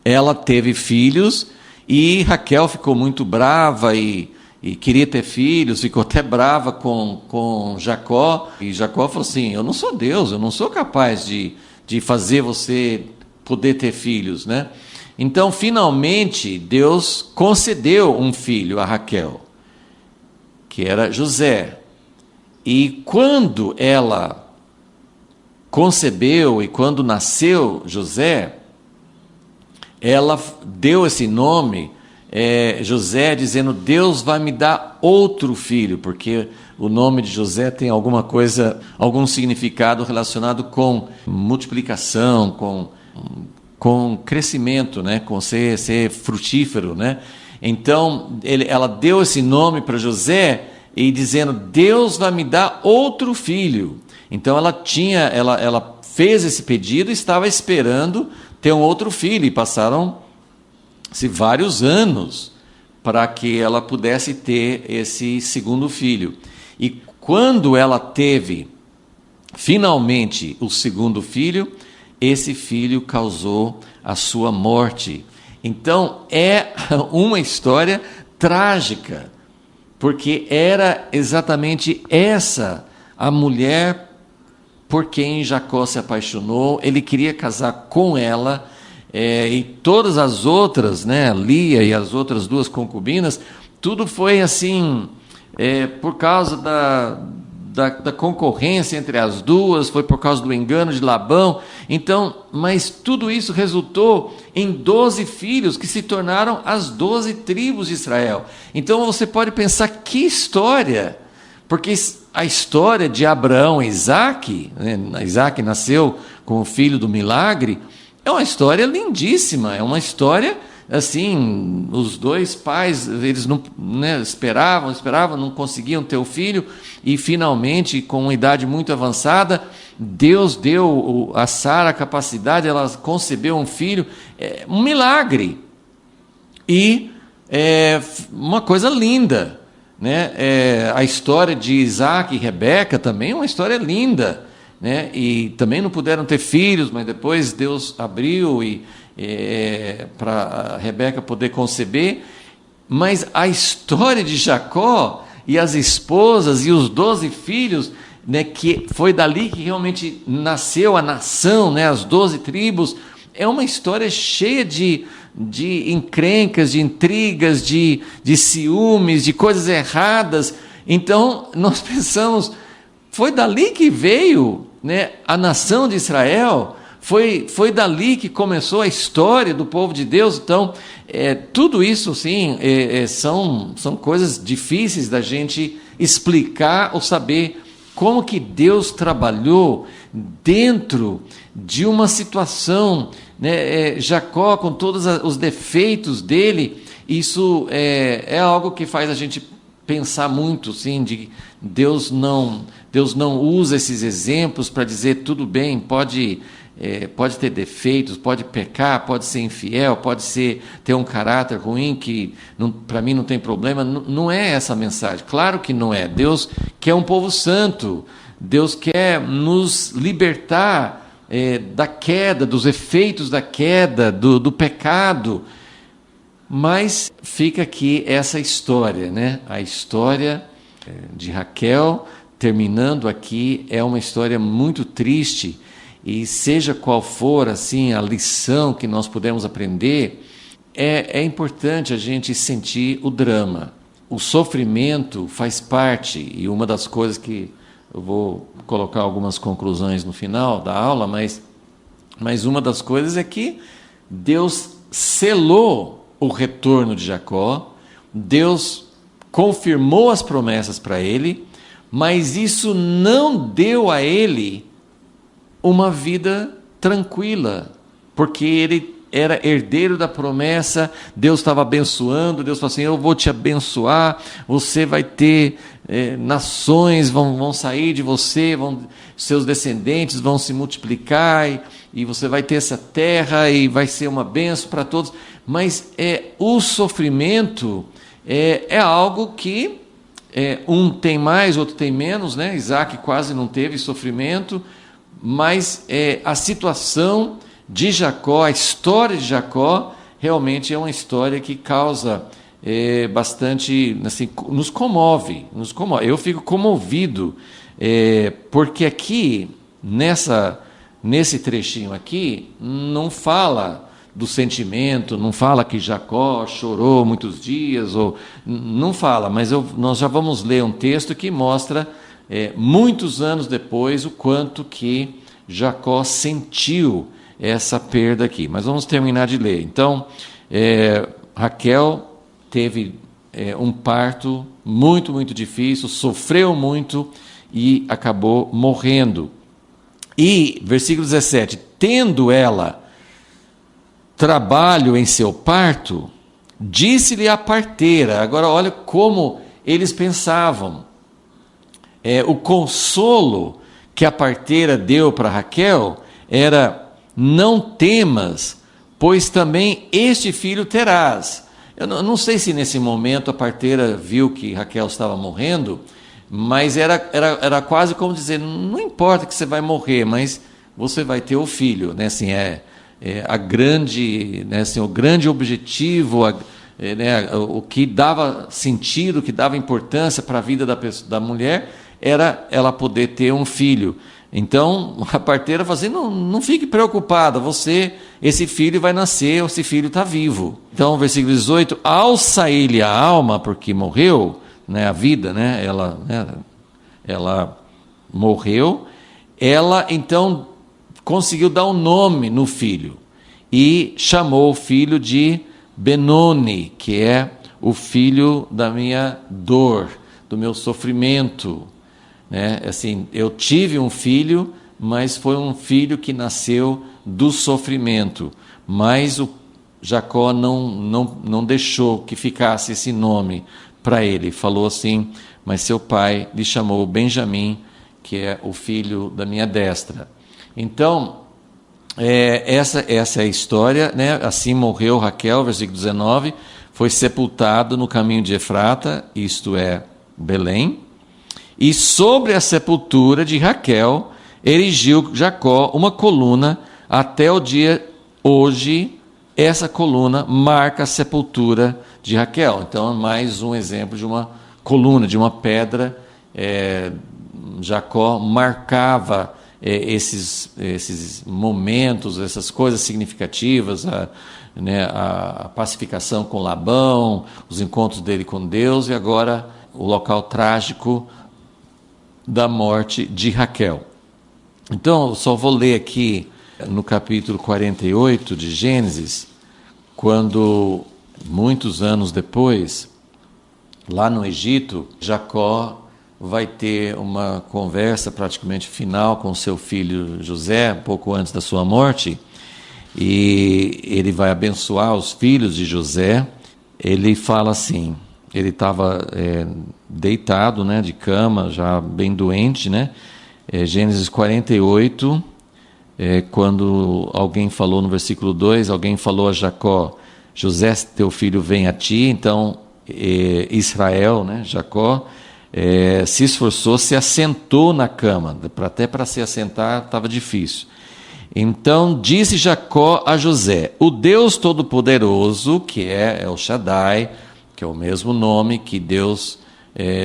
ela teve filhos, e Raquel ficou muito brava e queria ter filhos, ficou até brava com Jacó, e Jacó falou assim: eu não sou Deus, eu não sou capaz de fazer você poder ter filhos, né? Então, finalmente, Deus concedeu um filho a Raquel, que era José. E quando ela concebeu e quando nasceu José, ela deu esse nome, José, dizendo: Deus vai me dar outro filho, porque o nome de José tem algum significado relacionado com multiplicação, com crescimento, né? Com ser frutífero, né? Então, ela deu esse nome para José, e dizendo: Deus vai me dar outro filho. Então ela fez esse pedido e estava esperando ter um outro filho, e passaram-se vários anos para que ela pudesse ter esse segundo filho. E quando ela teve finalmente o segundo filho, esse filho causou a sua morte. Então é uma história trágica, porque era exatamente essa a mulher por quem Jacó se apaixonou. Ele queria casar com ela, e todas as outras, né, Lia e as outras duas concubinas, tudo foi assim, por causa da concorrência entre as duas, foi por causa do engano de Labão. Então, mas tudo isso resultou em 12 filhos que se tornaram as 12 tribos de Israel. Então você pode pensar, que história, porque a história de Abraão e Isaac, né, Isaac nasceu como filho do milagre, é uma história lindíssima, é uma história assim, os dois pais, eles não, né, esperavam, não conseguiam ter o filho, e finalmente, com uma idade muito avançada, Deus deu a Sara a capacidade, ela concebeu um filho, um milagre, e uma coisa linda, né? A história de Isaac e Rebeca também é uma história linda, né? E também não puderam ter filhos, mas depois Deus abriu para Rebeca poder conceber. Mas a história de Jacó e as esposas e os 12 filhos, né, que foi dali que realmente nasceu a nação, né, as 12 tribos, é uma história cheia de encrencas, de intrigas, de ciúmes, de coisas erradas. Então nós pensamos, foi dali que veio, né, a nação de Israel, foi dali que começou a história do povo de Deus. Então, tudo isso, sim, são coisas difíceis da gente explicar ou saber como que Deus trabalhou dentro de uma situação, né? Jacó, com todos os defeitos dele, isso é algo que faz a gente pensar muito, sim, de Deus não usa esses exemplos para dizer: tudo bem, pode ter defeitos, pode pecar, pode ser infiel, pode ter um caráter ruim, que para mim não tem problema. Não é essa a mensagem, claro que não é. Deus quer um povo santo, Deus quer nos libertar da queda, dos efeitos da queda, do pecado. Mas fica aqui essa história, né? A história de Raquel, terminando aqui, é uma história muito triste, e seja qual for assim a lição que nós podemos aprender, é importante a gente sentir o drama. O sofrimento faz parte, e uma das coisas que eu vou colocar algumas conclusões no final da aula, mas uma das coisas é que Deus selou o retorno de Jacó, Deus confirmou as promessas para ele, mas isso não deu a ele uma vida tranquila, porque ele era herdeiro da promessa, Deus estava abençoando, Deus falou assim, eu vou te abençoar, você vai ter nações, vão sair de você, seus descendentes vão se multiplicar, e você vai ter essa terra, e vai ser uma bênção para todos. Mas o sofrimento é algo que um tem mais, outro tem menos, né? Isaac quase não teve sofrimento, mas a situação de Jacó, a história de Jacó, realmente é uma história que causa bastante, assim, nos comove. Eu fico comovido, porque aqui, nesse trechinho aqui, não fala do sentimento, não fala que Jacó chorou muitos dias, não fala, mas nós já vamos ler um texto que mostra, muitos anos depois, o quanto que Jacó sentiu essa perda aqui. Mas vamos terminar de ler. Então, Raquel teve um parto muito, muito difícil, sofreu muito e acabou morrendo. E, versículo 17, tendo ela trabalho em seu parto, disse-lhe a parteira. Agora olha como eles pensavam. O consolo que a parteira deu para Raquel era: não temas, pois também este filho terás. Eu não sei se nesse momento a parteira viu que Raquel estava morrendo, mas era quase como dizer, não importa que você vai morrer, mas você vai ter o filho, né? Assim, a grande, né? Assim, o grande objetivo, né? O que dava sentido, o que dava importância para a vida da mulher, era ela poder ter um filho. Então a parteira falou assim, não fique preocupada, esse filho vai nascer, esse filho está vivo. Então, versículo 18, ao sair-lhe a alma, porque morreu, né, a vida, né, ela morreu, ela então conseguiu dar um nome no filho, e chamou o filho de Benoni, que é o filho da minha dor, do meu sofrimento. Assim, eu tive um filho, mas foi um filho que nasceu do sofrimento. Mas o Jacó não deixou que ficasse esse nome para ele. Falou assim, mas seu pai lhe chamou Benjamim, que é o filho da minha destra. Então, essa é a história, né? Assim morreu Raquel, versículo 19, foi sepultado no caminho de Efrata, isto é, Belém. E sobre a sepultura de Raquel, erigiu Jacó uma coluna até o dia hoje. Essa coluna marca a sepultura de Raquel. Então, mais um exemplo de uma coluna, de uma pedra. Jacó marcava esses momentos, essas coisas significativas, a pacificação com Labão, os encontros dele com Deus, e agora o local trágico da morte de Raquel. Então, eu só vou ler aqui no capítulo 48 de Gênesis, quando, muitos anos depois, lá no Egito, Jacó vai ter uma conversa praticamente final com seu filho José, pouco antes da sua morte, e ele vai abençoar os filhos de José. Ele fala assim, ele estava deitado, né, de cama, já bem doente, né? Gênesis 48, quando alguém falou no versículo 2, alguém falou a Jacó, José, teu filho vem a ti. Então Israel, né, Jacó, se esforçou, se assentou na cama, até para se assentar estava difícil. Então disse Jacó a José: o Deus Todo-Poderoso, que é El Shaddai, que é o mesmo nome que Deus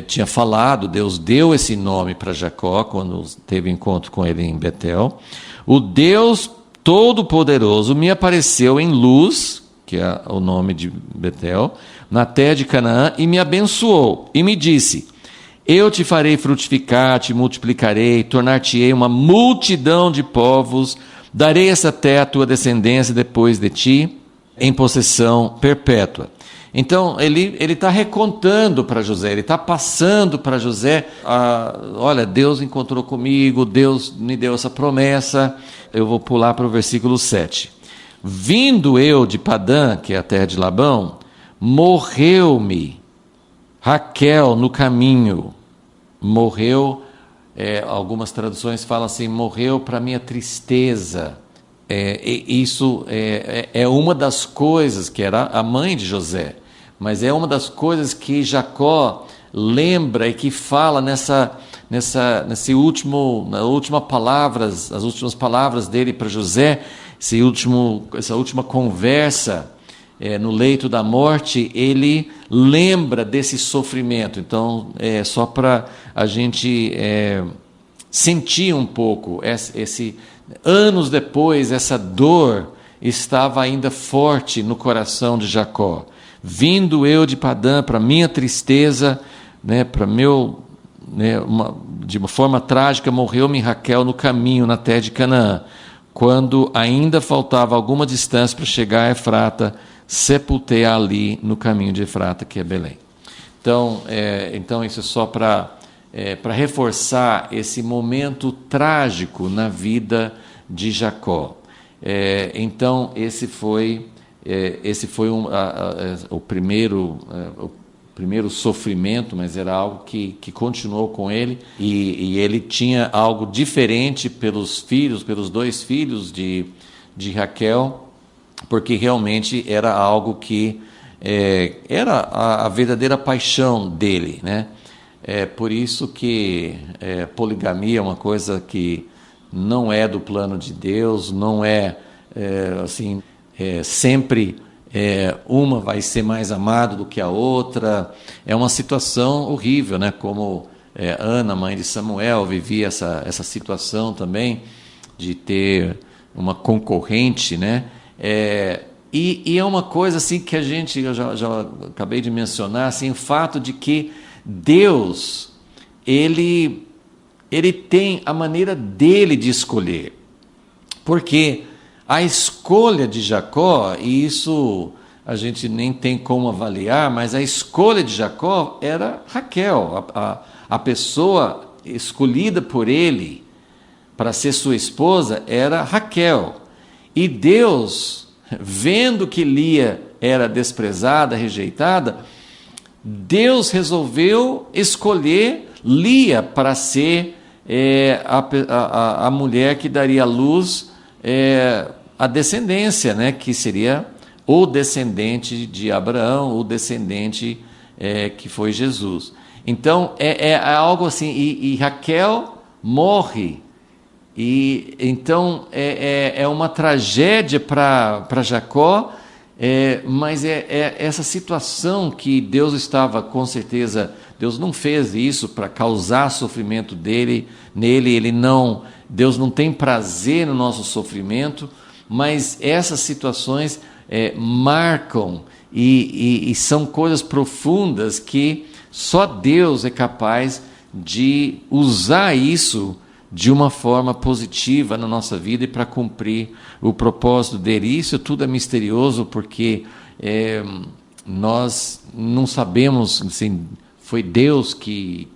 tinha falado, Deus deu esse nome para Jacó quando teve encontro com ele em Betel. O Deus Todo-Poderoso me apareceu em Luz, que é o nome de Betel, na terra de Canaã, e me abençoou, e me disse: eu te farei frutificar, te multiplicarei, tornar-te-ei uma multidão de povos, darei essa terra à tua descendência depois de ti, em possessão perpétua. Então, ele está recontando para José, ele está passando para José, olha, Deus encontrou comigo, Deus me deu essa promessa. Eu vou pular para o versículo 7. Vindo eu de Padã, que é a terra de Labão, morreu-me Raquel no caminho. Morreu, algumas traduções falam assim, morreu para minha tristeza. Isso é uma das coisas, que era a mãe de José, mas é uma das coisas que Jacó lembra e que fala nas últimas palavras dele para José, essa última conversa no leito da morte. Ele lembra desse sofrimento. Então, só para a gente sentir um pouco, anos depois, essa dor estava ainda forte no coração de Jacó. Vindo eu de Padã, para minha tristeza, de uma forma trágica, morreu-me Raquel no caminho, na terra de Canaã. Quando ainda faltava alguma distância para chegar a Efrata, sepultei ali no caminho de Efrata, que é Belém. Então isso é só para reforçar esse momento trágico na vida de Jacó. Então esse foi o primeiro sofrimento, mas era algo que continuou com ele, e ele tinha algo diferente pelos dois filhos de Raquel, porque realmente era algo que era a verdadeira paixão dele, né? Por isso que poligamia é uma coisa que não é do plano de Deus, não assim, sempre uma vai ser mais amada do que a outra. É uma situação horrível, né? Como Ana, mãe de Samuel, vivia essa situação também, de ter uma concorrente, né? E é uma coisa assim que eu já acabei de mencionar, assim, o fato de que Deus, ele tem a maneira dele de escolher, porque a escolha de Jacó, e isso a gente nem tem como avaliar, mas a escolha de Jacó era Raquel, a pessoa escolhida por ele para ser sua esposa era Raquel. E Deus, vendo que Lia era desprezada, rejeitada, Deus resolveu escolher Lia para ser a mulher que daria à luz a descendência, né, que seria o descendente de Abraão, o descendente que foi Jesus. Então é algo assim, e Raquel morre, e então é uma tragédia para Jacó, mas essa situação que Deus estava, com certeza, Deus não fez isso para causar sofrimento nele, Deus não tem prazer no nosso sofrimento, mas essas situações marcam e são coisas profundas que só Deus é capaz de usar isso de uma forma positiva na nossa vida e para cumprir o propósito dele. Isso tudo é misterioso, porque nós não sabemos, assim, foi Deus que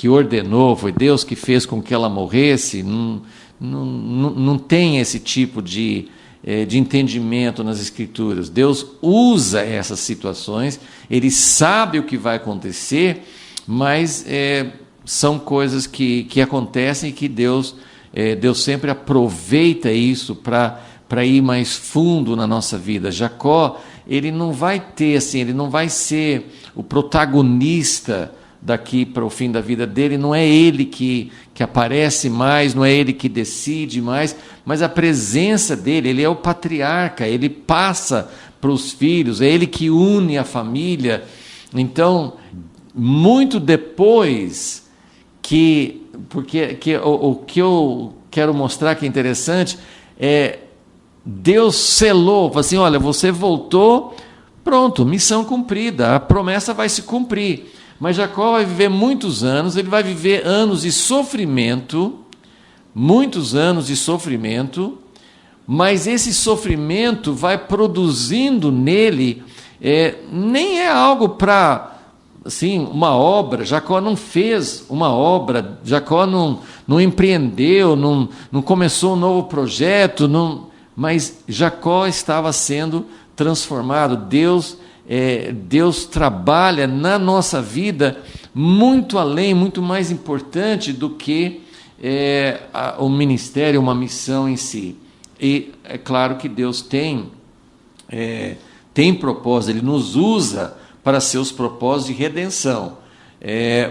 ordenou, foi Deus que fez com que ela morresse. Não tem esse tipo de entendimento nas Escrituras. Deus usa essas situações, Ele sabe o que vai acontecer, mas são coisas que acontecem e que Deus sempre aproveita isso para ir mais fundo na nossa vida. Jacó, ele não vai ter assim, ele não vai ser o protagonista daqui para o fim da vida dele, não é ele que aparece mais, não é ele que decide mais, mas a presença dele, ele é o patriarca, ele passa para os filhos, é ele que une a família. Então, muito depois porque o que eu quero mostrar que é interessante é Deus selou, falou assim, olha, você voltou, pronto, missão cumprida, a promessa vai se cumprir. Mas Jacó vai viver muitos anos, ele vai viver anos de sofrimento, muitos anos de sofrimento, mas esse sofrimento vai produzindo nele, nem é algo para, assim, uma obra. Jacó não fez uma obra, Jacó não empreendeu, não começou um novo projeto, mas Jacó estava sendo transformado. Deus trabalha na nossa vida muito além, muito mais importante do que o ministério, uma missão em si. E é claro que Deus tem propósito, Ele nos usa para seus propósitos de redenção,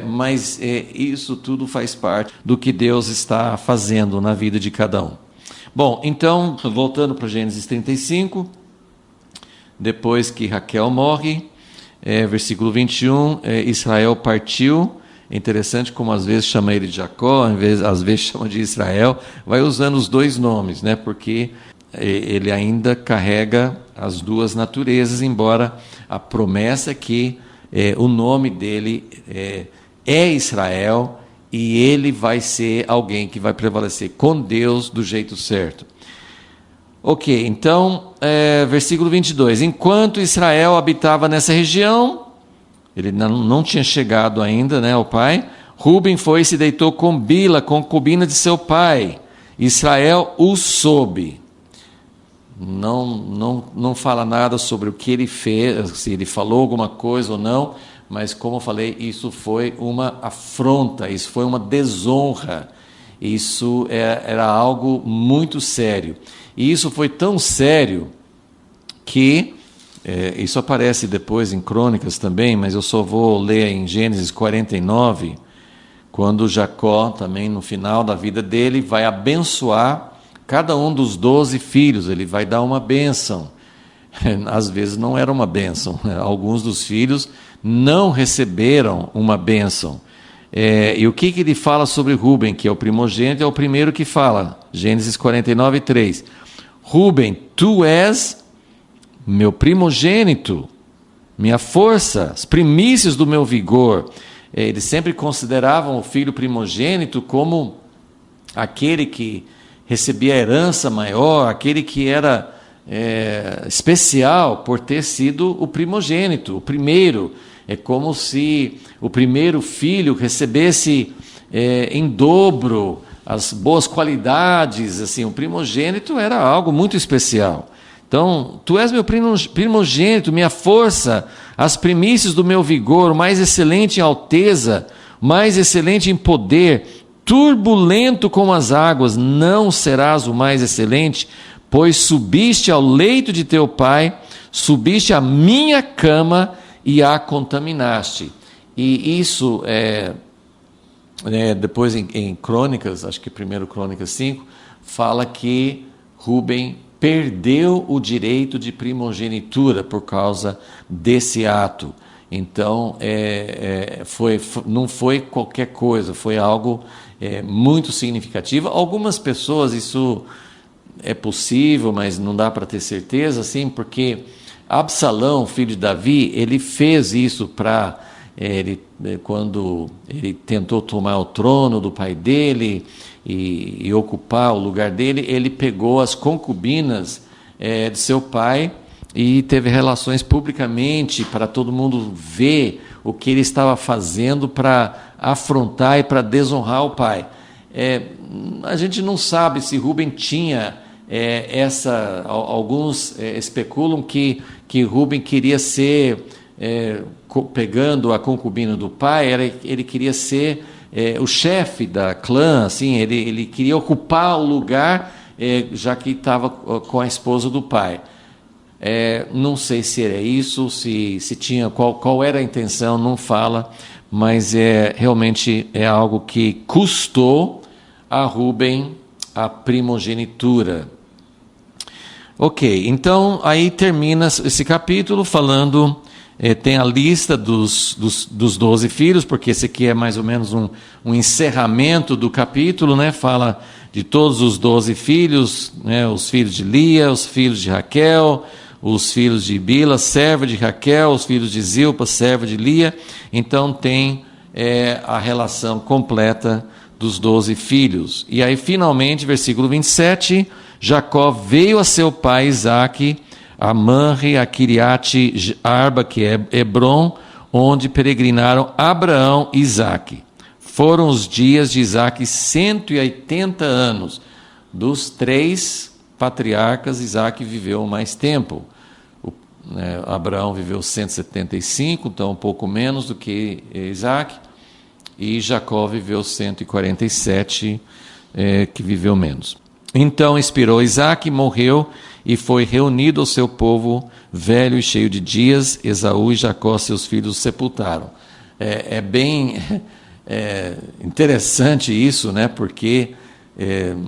mas isso tudo faz parte do que Deus está fazendo na vida de cada um. Bom, então, voltando para Gênesis 35, depois que Raquel morre, versículo 21, Israel partiu. É interessante como às vezes chama ele de Jacó, às vezes chama de Israel, vai usando os dois nomes, né? Porque ele ainda carrega as duas naturezas, embora a promessa é que o nome dele é Israel, e ele vai ser alguém que vai prevalecer com Deus do jeito certo. Ok, então, versículo 22. Enquanto Israel habitava nessa região, ele não tinha chegado ainda, né, ao pai, Ruben foi e se deitou com Bila, concubina de seu pai. Israel o soube. Não fala nada sobre o que ele fez, se ele falou alguma coisa ou não, mas como eu falei, isso foi uma afronta, isso foi uma desonra, isso era algo muito sério. E isso foi tão sério que, isso aparece depois em Crônicas também, mas eu só vou ler em Gênesis 49, quando Jacó, também no final da vida dele, vai abençoar cada um dos 12 filhos, ele vai dar uma bênção. Às vezes não era uma bênção, alguns dos filhos não receberam uma bênção. E o que ele fala sobre Ruben, que é o primogênito, é o primeiro que fala, Gênesis 49, 3. Ruben, tu és meu primogênito, minha força, as primícias do meu vigor. Eles sempre consideravam o filho primogênito como aquele que recebia a herança maior, aquele que era especial por ter sido o primogênito, o primeiro. É como se o primeiro filho recebesse em dobro as boas qualidades. Assim, o primogênito era algo muito especial. Então, tu és meu primogênito, minha força, as primícias do meu vigor, o mais excelente em alteza, o mais excelente em poder, turbulento como as águas, não serás o mais excelente, pois subiste ao leito de teu pai, subiste à minha cama e a contaminaste. E isso depois em Crônicas, acho que 1 Crônicas 5, fala que Ruben perdeu o direito de primogenitura por causa desse ato. Então, não foi qualquer coisa, foi algo muito significativo. Algumas pessoas, isso é possível, mas não dá para ter certeza, assim, porque Absalão, filho de Davi, ele fez isso quando ele tentou tomar o trono do pai dele e ocupar o lugar dele, ele pegou as concubinas de seu pai e teve relações publicamente para todo mundo ver o que ele estava fazendo para afrontar e para desonrar o pai. A gente não sabe se Ruben tinha alguns especulam que Ruben queria ser, pegando a concubina do pai, ele queria ser o chefe da clã, assim, ele queria ocupar o lugar, já que estava com a esposa do pai. Não sei se era isso, se tinha, qual era a intenção, não fala, mas realmente é algo que custou a Rúben a primogenitura. Ok, então aí termina esse capítulo falando, tem a lista dos 12 filhos, porque esse aqui é mais ou menos um encerramento do capítulo, né? Fala de todos os 12 filhos, né? Os filhos de Lia, os filhos de Raquel, os filhos de Bila, serva de Raquel, os filhos de Zilpa, serva de Lia. Então tem a relação completa dos 12 filhos. E aí finalmente, versículo 27, Jacó veio a seu pai Isaque a Manre, a Kiriate Arba, que é Hebron, onde peregrinaram Abraão e Isaque. Foram os dias de Isaque 180 anos. Dos 3 patriarcas, Isaque viveu mais tempo. Abraão viveu 175, então um pouco menos do que Isaque, e Jacó viveu 147, que viveu menos. Então expirou Isaque, morreu, e foi reunido ao seu povo velho e cheio de dias. Esaú e Jacó, seus filhos, sepultaram. É bem interessante isso, né? Porque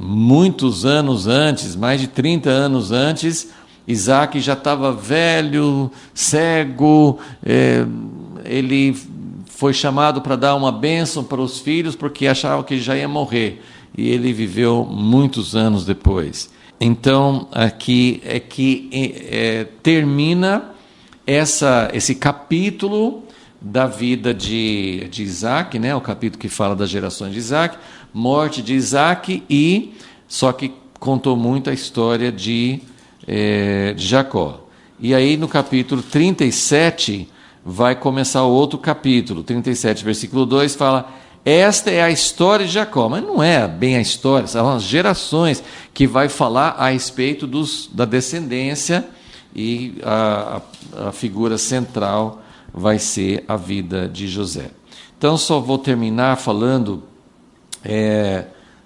muitos anos antes, mais de 30 anos antes, Isaque já estava velho, cego, ele foi chamado para dar uma bênção para os filhos, porque achava que já ia morrer, e ele viveu muitos anos depois. Então, aqui é que termina esse capítulo da vida de Isaque, né? O capítulo que fala das gerações de Isaque, morte de Isaque, só que contou muito a história de Jacó. E aí no capítulo 37 vai começar outro capítulo, 37, versículo 2, fala: esta é a história de Jacó, mas não é bem a história, são as gerações que vai falar a respeito da descendência, e a figura central vai ser a vida de José. Então só vou terminar falando,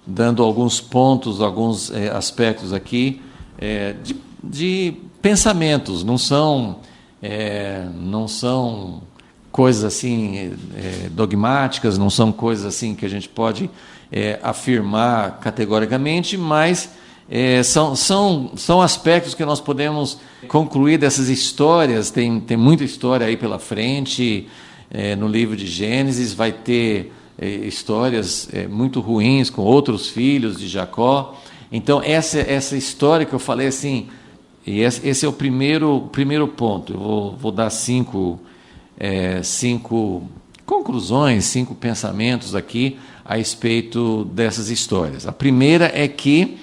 dando alguns pontos, alguns aspectos aqui, de pensamentos, não são coisas assim dogmáticas, não são coisas assim que a gente pode afirmar categoricamente, mas são aspectos que nós podemos concluir dessas histórias. Tem muita história aí pela frente. No livro de Gênesis vai ter histórias muito ruins com outros filhos de Jacó. Então essa história que eu falei assim, e esse é o primeiro ponto. Eu vou dar 5 conclusões, 5 pensamentos aqui a respeito dessas histórias. A primeira é que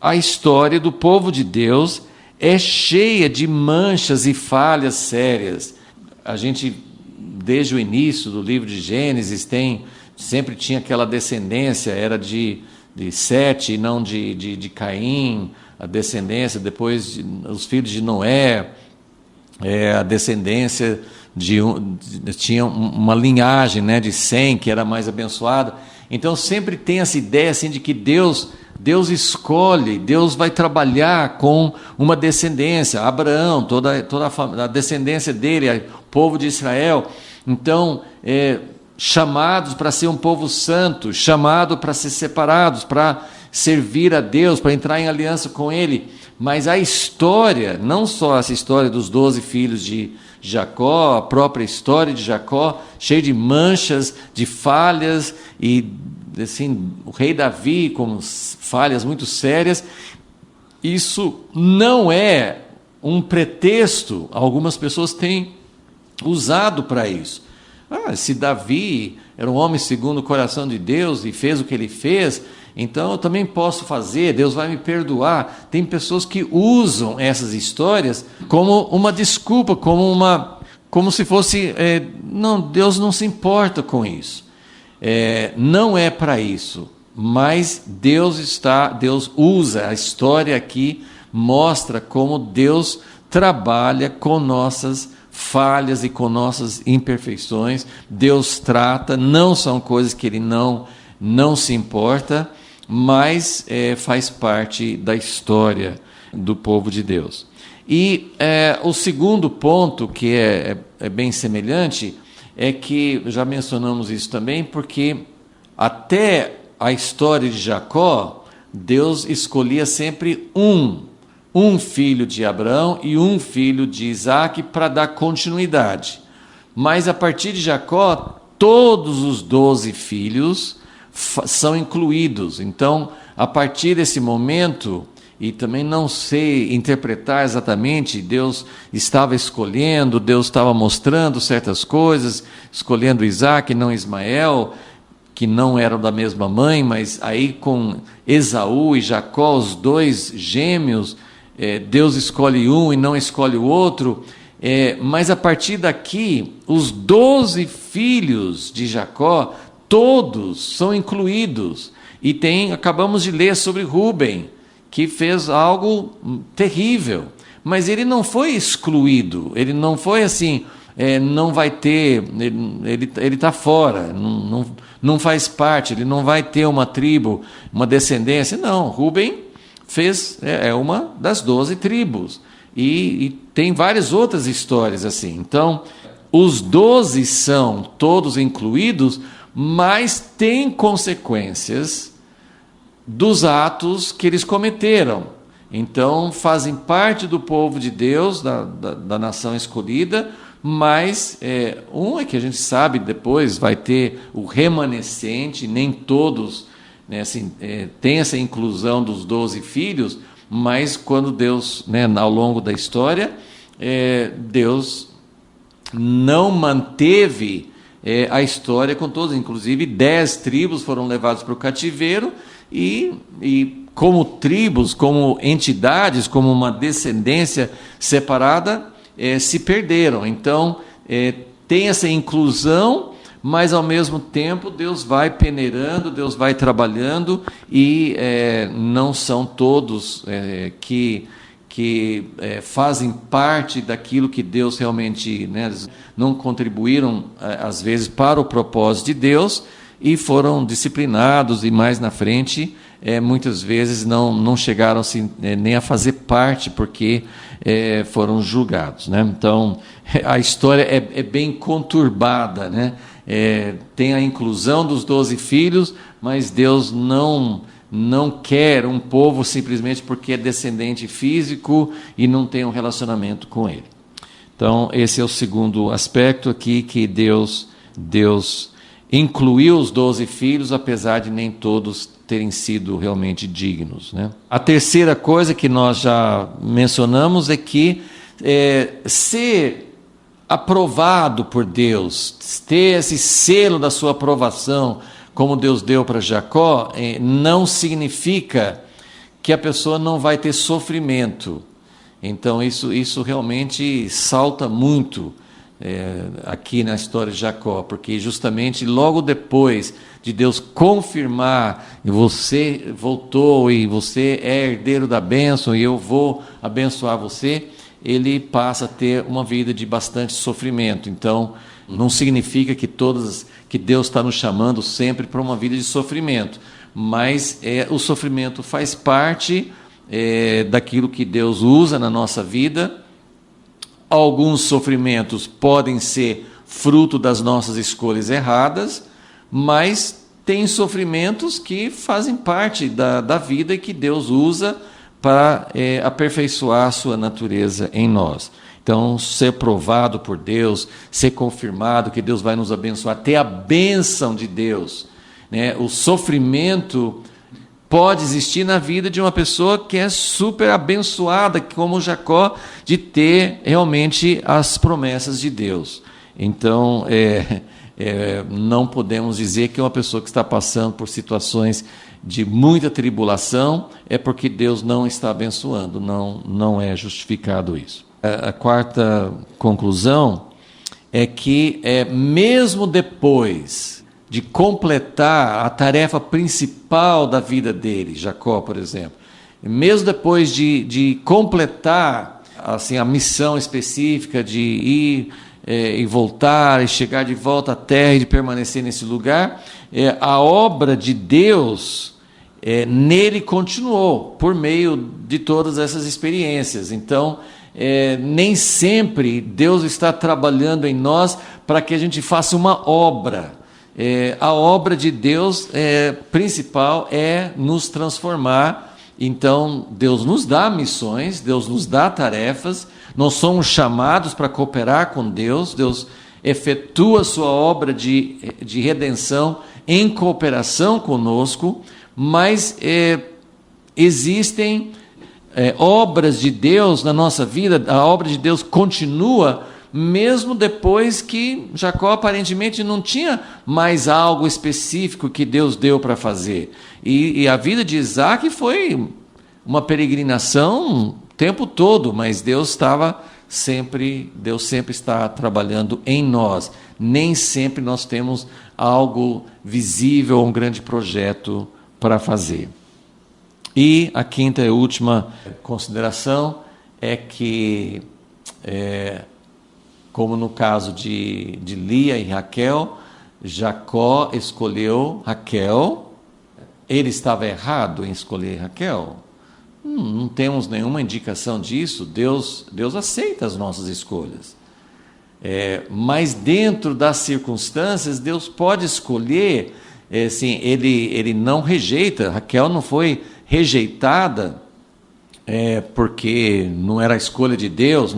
a história do povo de Deus é cheia de manchas e falhas sérias. A gente, desde o início do livro de Gênesis, sempre tinha aquela descendência, era de Sete, não de Caim, a descendência, depois os filhos de Noé, a descendência tinha uma linhagem, né, de Sem, que era mais abençoada. Então sempre tem essa ideia assim, de que Deus escolhe, Deus vai trabalhar com uma descendência, Abraão, toda a descendência dele, o povo de Israel. Então, chamados para ser um povo santo, chamado para ser separados, para servir a Deus, para entrar em aliança com Ele. Mas a história, não só essa história dos 12 filhos de Jacó, a própria história de Jacó, cheia de manchas, de falhas, e assim, o rei Davi com falhas muito sérias, isso não é um pretexto. Algumas pessoas têm usado para isso. Se Davi era um homem segundo o coração de Deus e fez o que ele fez, então eu também posso fazer, Deus vai me perdoar. Tem pessoas que usam essas histórias como uma desculpa, como se fosse, não, Deus não se importa com isso. Não é para isso, mas Deus usa a história aqui, mostra como Deus trabalha com nossas falhas e com nossas imperfeições. Deus trata, não são coisas que Ele não se importa, mas faz parte da história do povo de Deus. E o segundo ponto, que é bem semelhante, é que, já mencionamos isso também, porque até a história de Jacó, Deus escolhia sempre um filho de Abraão e um filho de Isaac para dar continuidade. Mas a partir de Jacó, todos os 12 filhos são incluídos. Então, a partir desse momento, e também não sei interpretar exatamente, Deus estava escolhendo, Deus estava mostrando certas coisas, escolhendo Isaac, não Ismael, que não eram da mesma mãe, mas aí com Esaú e Jacó, os dois gêmeos, Deus escolhe um e não escolhe o outro, mas a partir daqui, os 12 filhos de Jacó, todos são incluídos, e acabamos de ler sobre Rúben, que fez algo terrível, mas ele não foi excluído, ele não foi assim, não vai ter, ele está fora, não faz parte, ele não vai ter uma tribo, uma descendência. Não, Rúben é uma das 12 tribos, e tem várias outras histórias assim. Então, os 12 são todos incluídos, mas tem consequências dos atos que eles cometeram. Então, fazem parte do povo de Deus, da nação escolhida, mas é que a gente sabe depois vai ter o remanescente, nem todos, né, assim, tem essa inclusão dos 12 filhos, mas quando Deus, né, ao longo da história, Deus não manteve a história com todos, inclusive 10 tribos foram levadas para o cativeiro, e como tribos, como entidades, como uma descendência separada, se perderam. Então, tem essa inclusão, mas ao mesmo tempo Deus vai peneirando, Deus vai trabalhando, e não são todos que fazem parte daquilo que Deus realmente, né, não contribuíram, às vezes, para o propósito de Deus, e foram disciplinados, e mais na frente, muitas vezes não chegaram assim, nem a fazer parte, porque foram julgados, né? Então, a história é bem conturbada, né? Tem a inclusão dos 12 filhos, mas Deus não quer um povo simplesmente porque é descendente físico e não tem um relacionamento com ele. Então, esse é o segundo aspecto aqui, que Deus incluiu os 12 filhos, apesar de nem todos terem sido realmente dignos, né? A terceira coisa que nós já mencionamos é que ser aprovado por Deus, ter esse selo da sua aprovação, como Deus deu para Jacó, não significa que a pessoa não vai ter sofrimento. Então isso realmente salta muito aqui na história de Jacó, porque justamente logo depois de Deus confirmar, e você voltou, e você é herdeiro da bênção, e eu vou abençoar você, ele passa a ter uma vida de bastante sofrimento. Então, não significa que Deus está nos chamando sempre para uma vida de sofrimento, mas o sofrimento faz parte daquilo que Deus usa na nossa vida. Alguns sofrimentos podem ser fruto das nossas escolhas erradas, mas tem sofrimentos que fazem parte da vida e que Deus usa para aperfeiçoar a sua natureza em nós. Então, ser provado por Deus, ser confirmado que Deus vai nos abençoar, ter a bênção de Deus, né? O sofrimento pode existir na vida de uma pessoa que é super abençoada, como Jacó, de ter realmente as promessas de Deus. Então, não podemos dizer que uma pessoa que está passando por situações de muita tribulação é porque Deus não está abençoando, não é justificado isso. A quarta conclusão é que mesmo depois de completar a tarefa principal da vida dele, Jacó, por exemplo, mesmo depois de completar assim, a missão específica de ir e voltar, e chegar de volta à terra e de permanecer nesse lugar, a obra de Deus nele continuou, por meio de todas essas experiências. Então, nem sempre Deus está trabalhando em nós para que a gente faça uma obra. A obra de Deus principal é nos transformar. Então, Deus nos dá missões, Deus nos dá tarefas, nós somos chamados para cooperar com Deus, Deus efetua a sua obra de redenção em cooperação conosco, mas existem obras de Deus na nossa vida, a obra de Deus continua, mesmo depois que Jacó aparentemente não tinha mais algo específico que Deus deu para fazer. E a vida de Isaac foi uma peregrinação o tempo todo, mas Deus sempre está trabalhando em nós. Nem sempre nós temos algo visível, um grande projeto para fazer. E a quinta e última consideração é que, como no caso de Lia e Raquel, Jacó escolheu Raquel. Ele estava errado em escolher Raquel? Não temos nenhuma indicação disso. Deus aceita as nossas escolhas. Mas dentro das circunstâncias, Deus pode escolher. Assim, ele não rejeita. Raquel não foi rejeitada porque não era a escolha de Deus.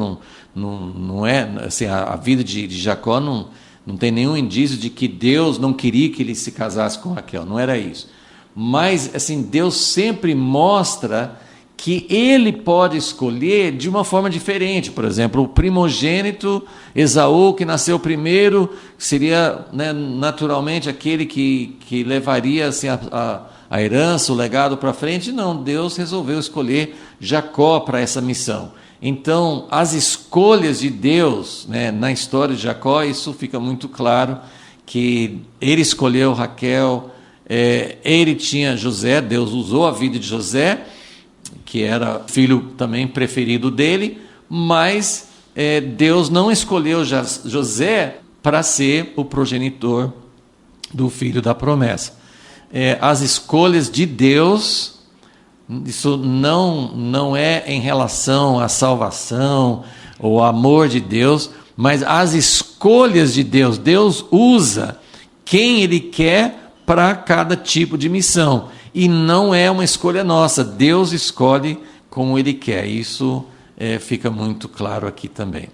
Não é assim, a vida de Jacó não tem nenhum indício de que Deus não queria que ele se casasse com Raquel. Não era isso. Mas assim, Deus sempre mostra que ele pode escolher de uma forma diferente. Por exemplo, o primogênito, Esaú, que nasceu primeiro, seria, né, naturalmente aquele que levaria assim, a herança, o legado para frente. Não, Deus resolveu escolher Jacó para essa missão. Então, as escolhas de Deus, né, na história de Jacó, isso fica muito claro, que ele escolheu Raquel, ele tinha José, Deus usou a vida de José, que era filho também preferido dele, mas Deus não escolheu José para ser o progenitor do filho da promessa. As escolhas de Deus, isso não é em relação à salvação ou ao amor de Deus, mas as escolhas de Deus. Deus usa quem Ele quer para cada tipo de missão. E não é uma escolha nossa, Deus escolhe como Ele quer. Isso fica muito claro aqui também.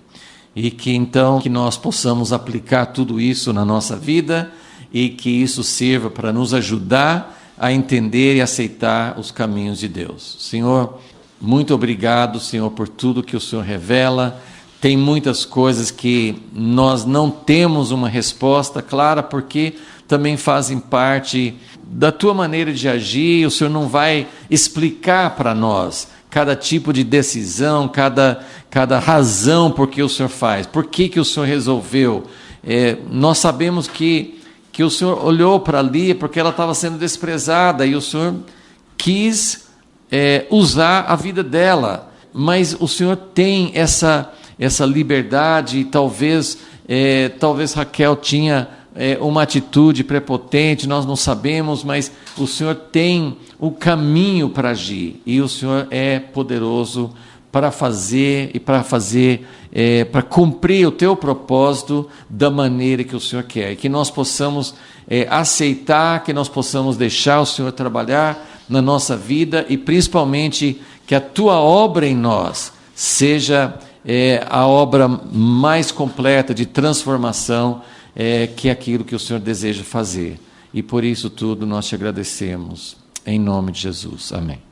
E que então que nós possamos aplicar tudo isso na nossa vida e que isso sirva para nos ajudar a entender e aceitar os caminhos de Deus. Senhor, muito obrigado, Senhor, por tudo que o Senhor revela. Tem muitas coisas que nós não temos uma resposta clara, porque também fazem parte da tua maneira de agir. O Senhor não vai explicar para nós cada tipo de decisão, cada razão por que o Senhor faz, por que o Senhor resolveu. Nós sabemos que o Senhor olhou para Lia porque ela estava sendo desprezada e o Senhor quis usar a vida dela, mas o Senhor tem essa liberdade. E talvez Raquel tinha uma atitude prepotente, nós não sabemos, mas o Senhor tem o caminho para agir, e o Senhor é poderoso para fazer para cumprir o teu propósito da maneira que o Senhor quer, e que nós possamos aceitar, que nós possamos deixar o Senhor trabalhar na nossa vida, e principalmente que a tua obra em nós seja a obra mais completa de transformação, que é aquilo que o Senhor deseja fazer. E por isso tudo nós te agradecemos, em nome de Jesus. Amém.